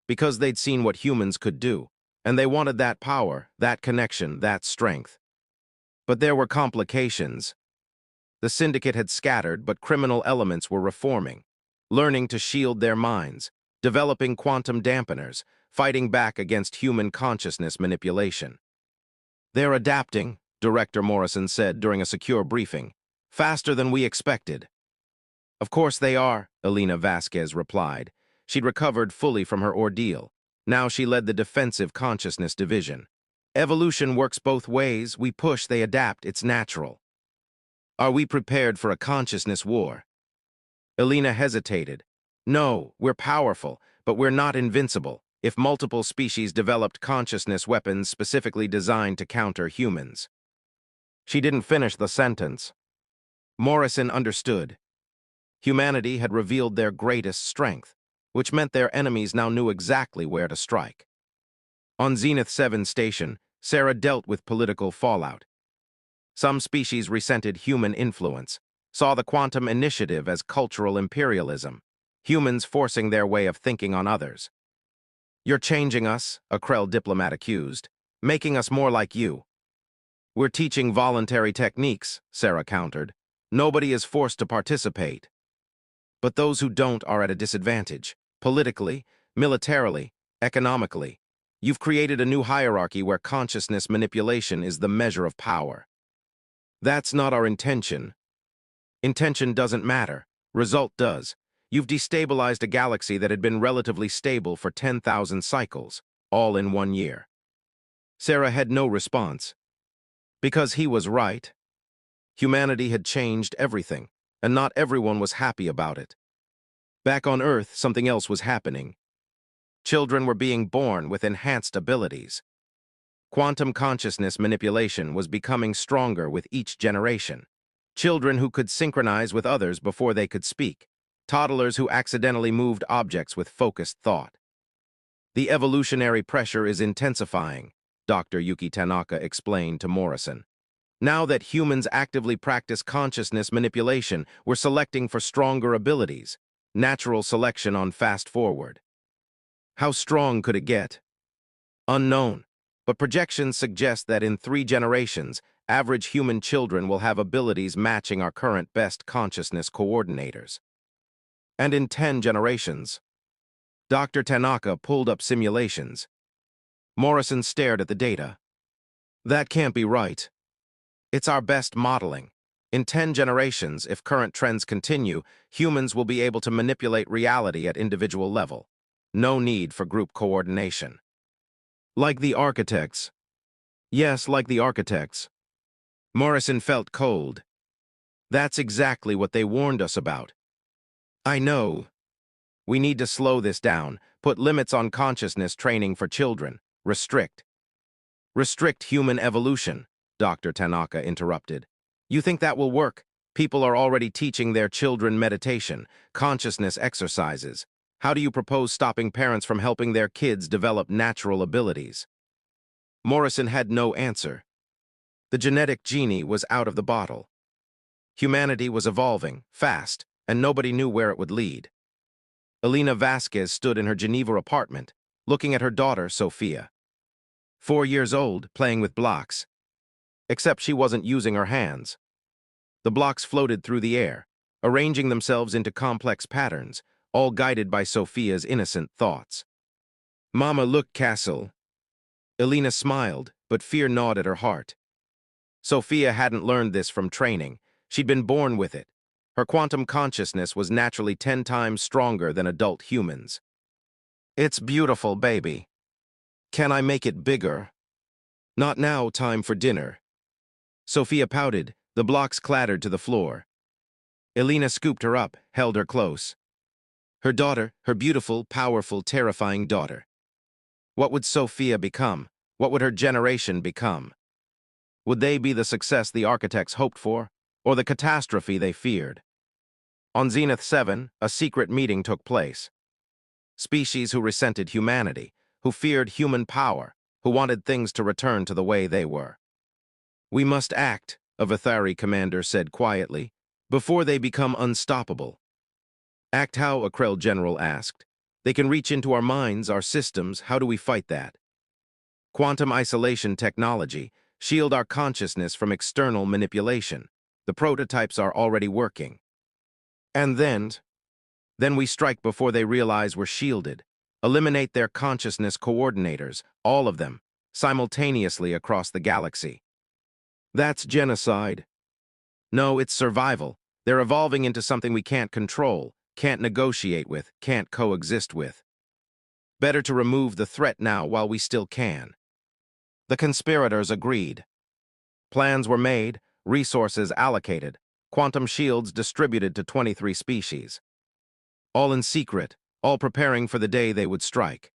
Because they'd seen what humans could do, and they wanted that power, that connection, that strength. But there were complications. The syndicate had scattered, but criminal elements were reforming, learning to shield their minds, developing quantum dampeners, fighting back against human consciousness manipulation. "They're adapting," Director Morrison said during a secure briefing, "faster than we expected." "Of course they are," Elena Vasquez replied. She'd recovered fully from her ordeal. Now she led the Defensive Consciousness Division. "Evolution works both ways. We push, they adapt. It's natural." "Are we prepared for a consciousness war?" Elena hesitated. "No, we're powerful, but we're not invincible. If multiple species developed consciousness weapons specifically designed to counter humans." She didn't finish the sentence. Morrison understood. Humanity had revealed their greatest strength, which meant their enemies now knew exactly where to strike. On Zenith 7 station, Sarah dealt with political fallout. Some species resented human influence, saw the quantum initiative as cultural imperialism, humans forcing their way of thinking on others. "You're changing us," a Krell diplomat accused, "making us more like you." "We're teaching voluntary techniques," Sarah countered. "Nobody is forced to participate." "But those who don't are at a disadvantage, politically, militarily, economically. You've created a new hierarchy where consciousness manipulation is the measure of power." "That's not our intention." "Intention doesn't matter. Result does. You've destabilized a galaxy that had been relatively stable for 10,000 cycles, all in 1 year." Sarah had no response. Because he was right. Humanity had changed everything, and not everyone was happy about it. Back on Earth, something else was happening. Children were being born with enhanced abilities. Quantum consciousness manipulation was becoming stronger with each generation. Children who could synchronize with others before they could speak. Toddlers who accidentally moved objects with focused thought. "The evolutionary pressure is intensifying," Dr. Yuki Tanaka explained to Morrison. "Now that humans actively practice consciousness manipulation, we're selecting for stronger abilities. Natural selection on fast forward." How strong could it get? Unknown, but projections suggest that in 3 generations, average human children will have abilities matching our current best consciousness coordinators. And in 10 generations. Dr. Tanaka pulled up simulations. Morrison stared at the data. "That can't be right." "It's our best modeling. In 10 generations, if current trends continue, humans will be able to manipulate reality at individual level. No need for group coordination." "Like the architects." "Yes, like the architects." Morrison felt cold. "That's exactly what they warned us about." "I know. We need to slow this down, put limits on consciousness training for children, restrict." "Restrict human evolution," Dr. Tanaka interrupted. "You think that will work? People are already teaching their children meditation, consciousness exercises. How do you propose stopping parents from helping their kids develop natural abilities?" Morrison had no answer. The genetic genie was out of the bottle. Humanity was evolving, fast, and nobody knew where it would lead. Elena Vasquez stood in her Geneva apartment, looking at her daughter, Sophia. 4 years old, playing with blocks. Except she wasn't using her hands. The blocks floated through the air, arranging themselves into complex patterns, all guided by Sophia's innocent thoughts. "Mama, look, Castle." Elena smiled, but fear gnawed at her heart. Sophia hadn't learned this from training. She'd been born with it. Her quantum consciousness was naturally 10 times stronger than adult humans. "It's beautiful, baby. Can I make it bigger?" "Not now, time for dinner." Sophia pouted, the blocks clattered to the floor. Elena scooped her up, held her close. Her daughter, her beautiful, powerful, terrifying daughter. What would Sophia become? What would her generation become? Would they be the success the architects hoped for, or the catastrophe they feared? On Zenith 7, a secret meeting took place. Species who resented humanity, who feared human power, who wanted things to return to the way they were. "We must act," a Vithari commander said quietly, "before they become unstoppable." "Act how?" a Krell general asked. "They can reach into our minds, our systems. How do we fight that?" "Quantum isolation technology. Shield our consciousness from external manipulation. The prototypes are already working." "And then we strike before they realize we're shielded. Eliminate their consciousness coordinators, all of them, simultaneously across the galaxy." "That's genocide." "No, it's survival. They're evolving into something we can't control, can't negotiate with, can't coexist with. Better to remove the threat now while we still can." The conspirators agreed. Plans were made, resources allocated, quantum shields distributed to 23 species. All in secret, all preparing for the day they would strike.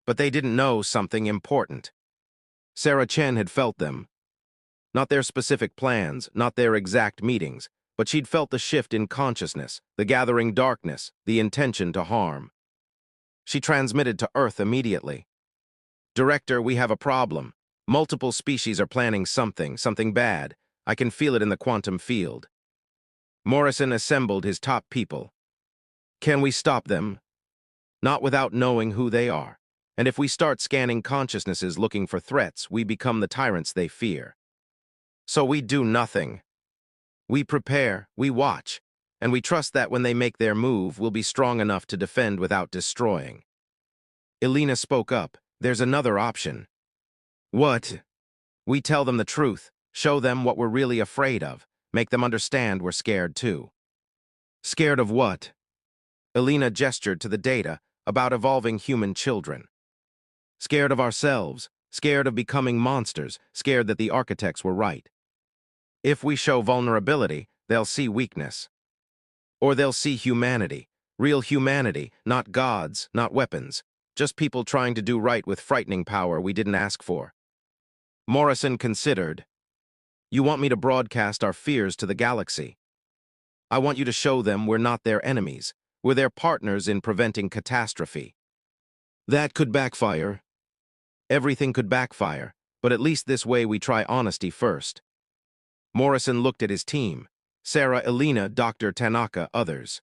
But they didn't know something important. Sarah Chen had felt them. Not their specific plans, not their exact meetings, but she'd felt the shift in consciousness, the gathering darkness, the intention to harm. She transmitted to Earth immediately. "Director, we have a problem. Multiple species are planning something bad. I can feel it in the quantum field." Morrison assembled his top people. "Can we stop them?" "Not without knowing who they are. And if we start scanning consciousnesses looking for threats, we become the tyrants they fear. So we do nothing. We prepare, we watch, and we trust that when they make their move, we'll be strong enough to defend without destroying." Elena spoke up. "There's another option." "What?" "We tell them the truth, show them what we're really afraid of, make them understand we're scared too." "Scared of what?" Elena gestured to the data about evolving human children. "Scared of ourselves, scared of becoming monsters, scared that the architects were right. If we show vulnerability, they'll see weakness. Or they'll see humanity, real humanity, not gods, not weapons, just people trying to do right with frightening power we didn't ask for." Morrison considered. "You want me to broadcast our fears to the galaxy. I want you to show them we're not their enemies, we're their partners in preventing catastrophe." "That could backfire." "Everything could backfire, but at least this way we try honesty first." Morrison looked at his team. Sarah, Elena, Dr. Tanaka, others.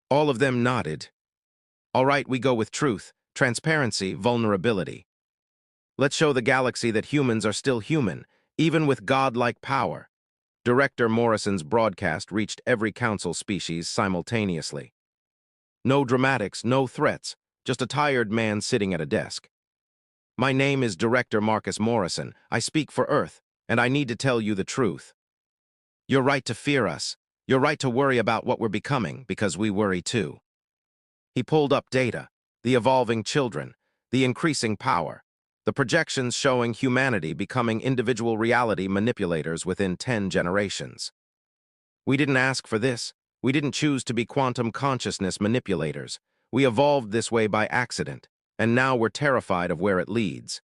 All of them nodded. "All right, we go with truth, transparency, vulnerability. Let's show the galaxy that humans are still human, even with godlike power." Director Morrison's broadcast reached every council species simultaneously. No dramatics, no threats, just a tired man sitting at a desk. "My name is Director Marcus Morrison. I speak for Earth, and I need to tell you the truth. You're right to fear us. You're right to worry about what we're becoming, because we worry too." He pulled up data, the evolving children, the increasing power, the projections showing humanity becoming individual reality manipulators within 10 generations. "We didn't ask for this. We didn't choose to be quantum consciousness manipulators. We evolved this way by accident, and now we're terrified of where it leads.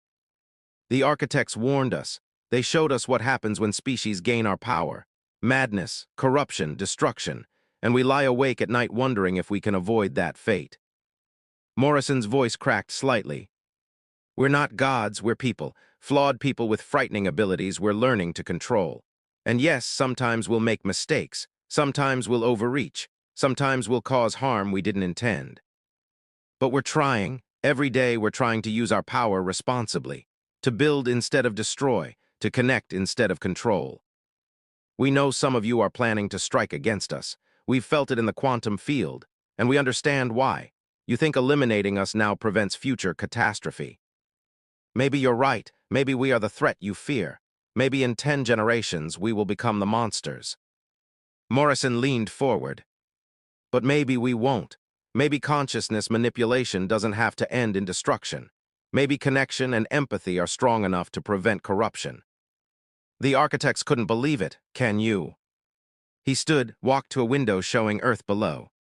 The architects warned us. They showed us what happens when species gain our power. Madness, corruption, destruction, and we lie awake at night wondering if we can avoid that fate." Morrison's voice cracked slightly. "We're not gods, we're people, flawed people with frightening abilities we're learning to control. And yes, sometimes we'll make mistakes, sometimes we'll overreach, sometimes we'll cause harm we didn't intend. But we're trying, every day we're trying to use our power responsibly, to build instead of destroy, to connect instead of control. We know some of you are planning to strike against us. We've felt it in the quantum field, and we understand why. You think eliminating us now prevents future catastrophe. Maybe you're right. Maybe we are the threat you fear. Maybe in 10 generations we will become the monsters." Morrison leaned forward. "But maybe we won't. Maybe consciousness manipulation doesn't have to end in destruction. Maybe connection and empathy are strong enough to prevent corruption." The architects couldn't believe it. "Can you?" He stood, walked to a window showing Earth below.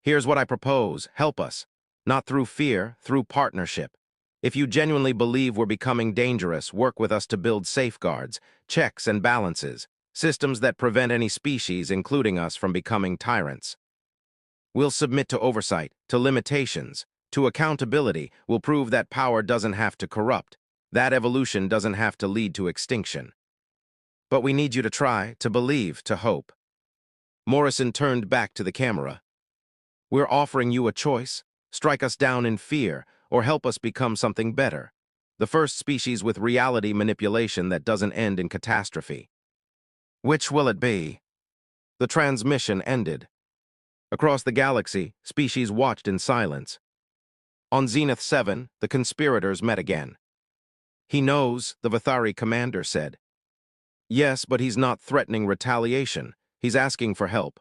"Here's what I propose. Help us. Not through fear, through partnership. If you genuinely believe we're becoming dangerous, work with us to build safeguards, checks and balances, systems that prevent any species, including us, from becoming tyrants. We'll submit to oversight, to limitations, to accountability. We'll prove that power doesn't have to corrupt, that evolution doesn't have to lead to extinction. But we need you to try, to believe, to hope. Morrison turned back to the camera. We're offering you a choice. Strike us down in fear, or help us become something better. The first species with reality manipulation that doesn't end in catastrophe. Which will it be? The transmission ended. Across the galaxy, species watched in silence. On Zenith 7, the conspirators met again. He knows, the Vathari commander said. Yes, but he's not threatening retaliation. He's asking for help.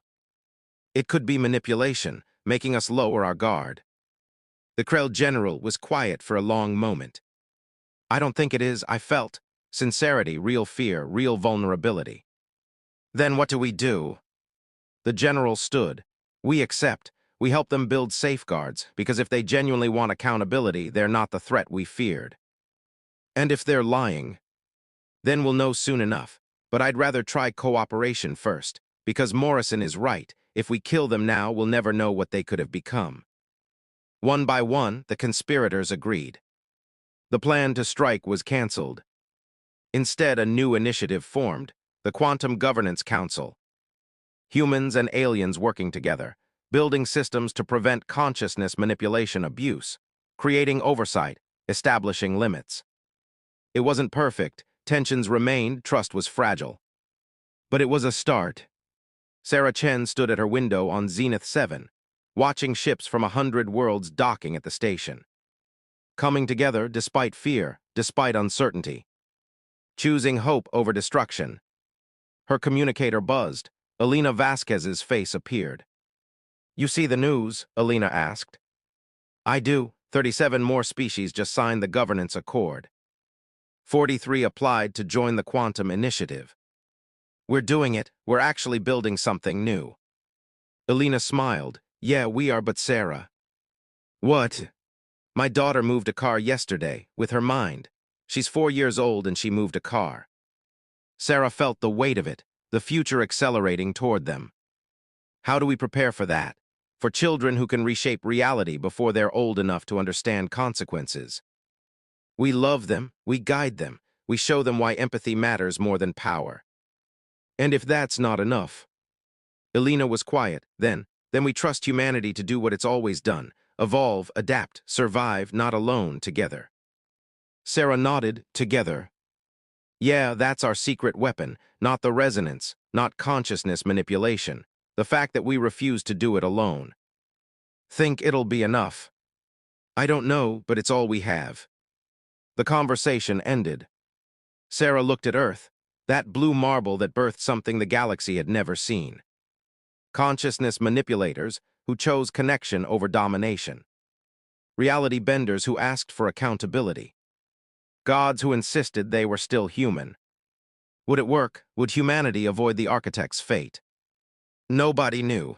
It could be manipulation, making us lower our guard. The Krell general was quiet for a long moment. I don't think it is, I felt. Sincerity, real fear, real vulnerability. Then what do we do? The general stood. We accept. We help them build safeguards, because if they genuinely want accountability, they're not the threat we feared. And if they're lying, then we'll know soon enough. But I'd rather try cooperation first, because Morrison is right. If we kill them now, we'll never know what they could have become. One by one, the conspirators agreed. The plan to strike was canceled. Instead, a new initiative formed, the Quantum Governance Council. Humans and aliens working together, building systems to prevent consciousness manipulation abuse, creating oversight, establishing limits. It wasn't perfect, tensions remained, trust was fragile. But it was a start. Sarah Chen stood at her window on Zenith 7, watching ships from 100 worlds docking at the station. Coming together despite fear, despite uncertainty. Choosing hope over destruction. Her communicator buzzed. Alina Vasquez's face appeared. You see the news? Alina asked. I do. 37 more species just signed the governance accord. 43 applied to join the Quantum Initiative. We're doing it. We're actually building something new. Alina smiled. Yeah, we are, but Sarah. What? My daughter moved a car yesterday, with her mind. She's 4 years old and she moved a car. Sarah felt the weight of it, the future accelerating toward them. How do we prepare for that? For children who can reshape reality before they're old enough to understand consequences. We love them, we guide them, we show them why empathy matters more than power. And if that's not enough. Alina was quiet, then we trust humanity to do what it's always done, evolve, adapt, survive, not alone, together. Sarah nodded, together. Yeah, that's our secret weapon, not the resonance, not consciousness manipulation, the fact that we refuse to do it alone. Think it'll be enough? I don't know, but it's all we have. The conversation ended. Sarah looked at Earth, that blue marble that birthed something the galaxy had never seen. Consciousness manipulators who chose connection over domination. Reality benders who asked for accountability. Gods who insisted they were still human. Would it work? Would humanity avoid the architect's fate? Nobody knew.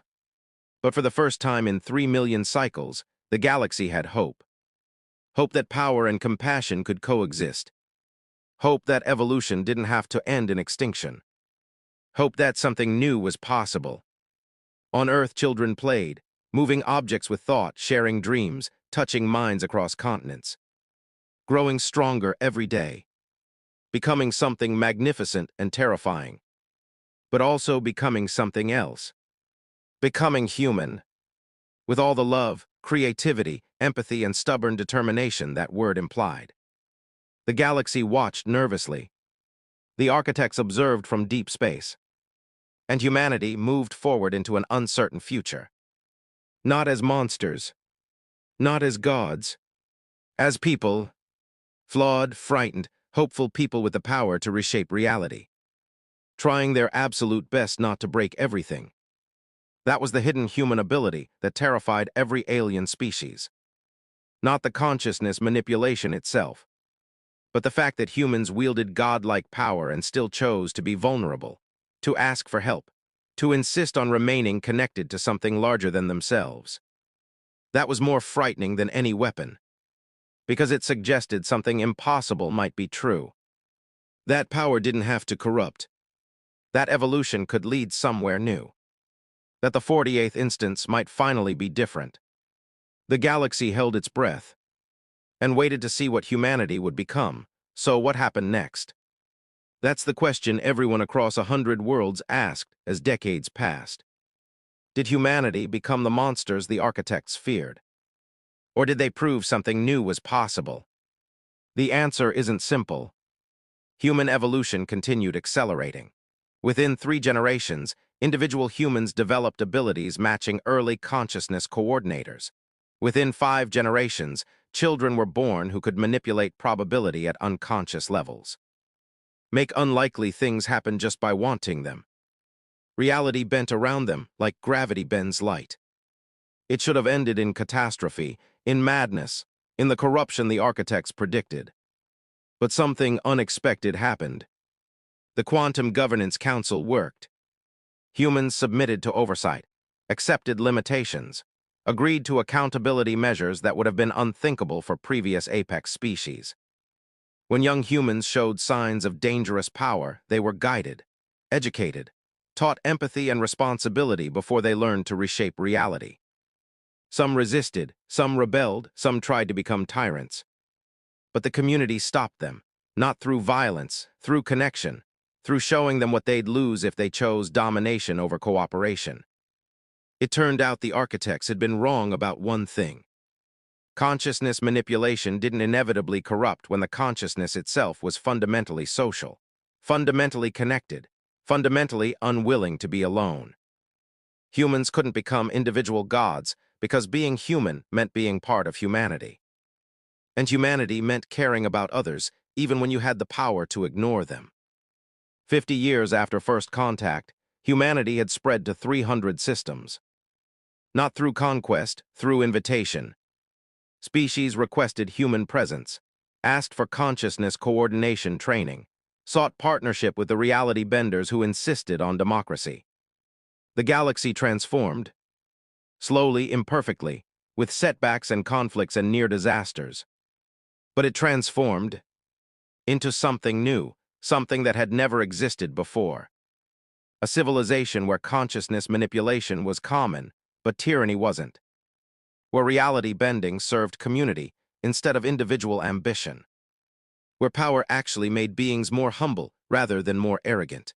But for the first time in 3 million cycles, the galaxy had hope. Hope that power and compassion could coexist. Hope that evolution didn't have to end in extinction. Hope that something new was possible. On Earth, children played, moving objects with thought, sharing dreams, touching minds across continents. Growing stronger every day. Becoming something magnificent and terrifying. But also becoming something else. Becoming human. With all the love, creativity, empathy, and stubborn determination that word implied. The galaxy watched nervously. The architects observed from deep space. And humanity moved forward into an uncertain future. Not as monsters. Not as gods. As people. Flawed, frightened, hopeful people with the power to reshape reality. Trying their absolute best not to break everything. That was the hidden human ability that terrified every alien species. Not the consciousness manipulation itself, but the fact that humans wielded godlike power and still chose to be vulnerable, to ask for help, to insist on remaining connected to something larger than themselves. That was more frightening than any weapon. because it suggested something impossible might be true. That power didn't have to corrupt. That evolution could lead somewhere new. That the 48th instance might finally be different. The galaxy held its breath and waited to see what humanity would become. So what happened next? That's the question everyone across 100 worlds asked as decades passed. Did humanity become the monsters the architects feared? Or did they prove something new was possible? The answer isn't simple. Human evolution continued accelerating. Within 3 generations, individual humans developed abilities matching early consciousness coordinators. Within 5 generations, children were born who could manipulate probability at unconscious levels. Make unlikely things happen just by wanting them. Reality bent around them like gravity bends light. It should have ended in catastrophe, in madness, in the corruption the architects predicted. But something unexpected happened. The Quantum Governance Council worked. Humans submitted to oversight, accepted limitations, agreed to accountability measures that would have been unthinkable for previous apex species. When young humans showed signs of dangerous power, they were guided, educated, taught empathy and responsibility before they learned to reshape reality. Some resisted, some rebelled, some tried to become tyrants. But the community stopped them, not through violence, through connection, through showing them what they'd lose if they chose domination over cooperation. It turned out the architects had been wrong about one thing. Consciousness manipulation didn't inevitably corrupt when the consciousness itself was fundamentally social, fundamentally connected, fundamentally unwilling to be alone. Humans couldn't become individual gods because being human meant being part of humanity. And humanity meant caring about others even when you had the power to ignore them. 50 years after first contact, humanity had spread to 300 systems. Not through conquest, through invitation. Species requested human presence, asked for consciousness coordination training, sought partnership with the reality benders who insisted on democracy. The galaxy transformed, slowly, imperfectly, with setbacks and conflicts and near disasters. But it transformed into something new, something that had never existed before. A civilization where consciousness manipulation was common, but tyranny wasn't. Where reality bending served community instead of individual ambition. Where power actually made beings more humble rather than more arrogant.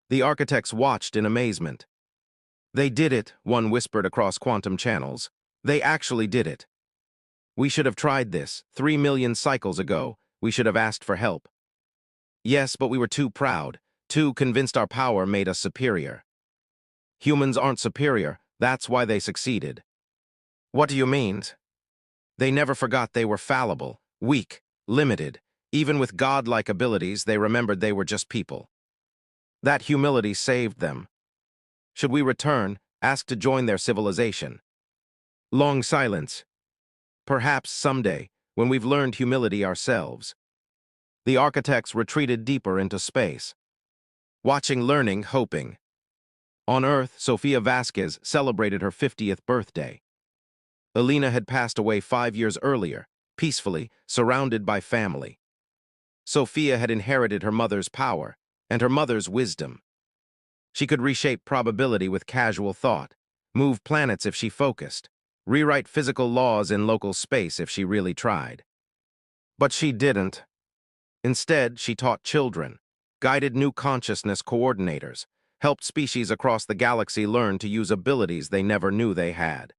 The architects watched in amazement. They did it, one whispered across quantum channels. They actually did it. We should have tried this 3 million cycles ago. We should have asked for help. Yes, but we were too proud, too convinced our power made us superior. Humans aren't superior, that's why they succeeded. What do you mean? They never forgot they were fallible, weak, limited. Even with godlike abilities, they remembered they were just people. That humility saved them. Should we return, ask to join their civilization? Long silence. Perhaps someday, when we've learned humility ourselves. The architects retreated deeper into space. Watching, learning, hoping. On Earth, Sofia Vasquez celebrated her 50th birthday. Elena had passed away 5 years earlier, peacefully, surrounded by family. Sofia had inherited her mother's power and her mother's wisdom. She could reshape probability with casual thought, move planets if she focused, rewrite physical laws in local space if she really tried. But she didn't. Instead, she taught children, guided new consciousness coordinators, helped species across the galaxy learn to use abilities they never knew they had.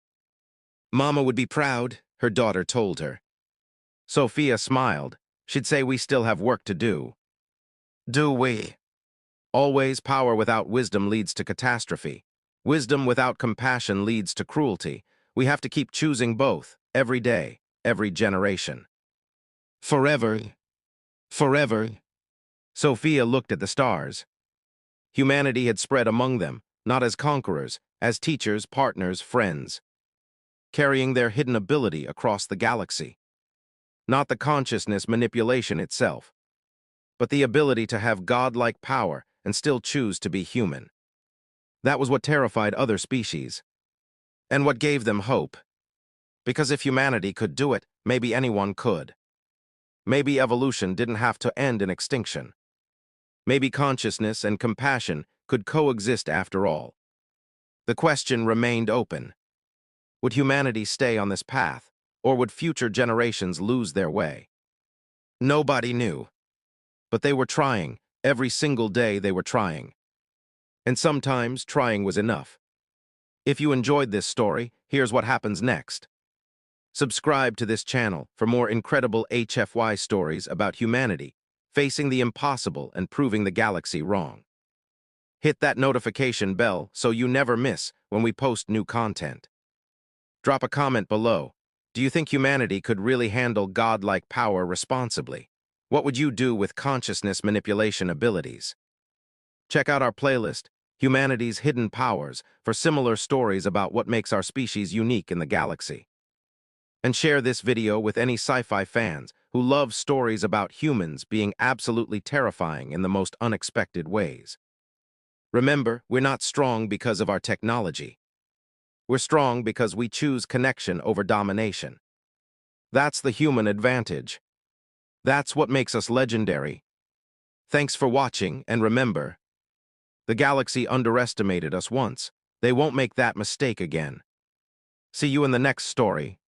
Mama would be proud, her daughter told her. Sophia smiled. She'd say we still have work to do. Do we? Always, power without wisdom leads to catastrophe. Wisdom without compassion leads to cruelty. We have to keep choosing both, every day, every generation. Forever. Forever. Sophia looked at the stars. Humanity had spread among them, not as conquerors, as teachers, partners, friends. Carrying their hidden ability across the galaxy. Not the consciousness manipulation itself, but the ability to have godlike power and still choose to be human. That was what terrified other species, and what gave them hope. Because if humanity could do it, maybe anyone could. Maybe evolution didn't have to end in extinction. Maybe consciousness and compassion could coexist after all. The question remained open. Would humanity stay on this path, or would future generations lose their way? Nobody knew. But they were trying. Every single day they were trying. And sometimes trying was enough. If you enjoyed this story, here's what happens next. Subscribe to this channel for more incredible HFY stories about humanity, facing the impossible and proving the galaxy wrong. Hit that notification bell so you never miss when we post new content. Drop a comment below. Do you think humanity could really handle godlike power responsibly? What would you do with consciousness manipulation abilities? Check out our playlist, Humanity's Hidden Powers, for similar stories about what makes our species unique in the galaxy. And share this video with any sci-fi fans who love stories about humans being absolutely terrifying in the most unexpected ways. Remember, we're not strong because of our technology. We're strong because we choose connection over domination. That's the human advantage. That's what makes us legendary. Thanks for watching, and remember, the galaxy underestimated us once. They won't make that mistake again. See you in the next story.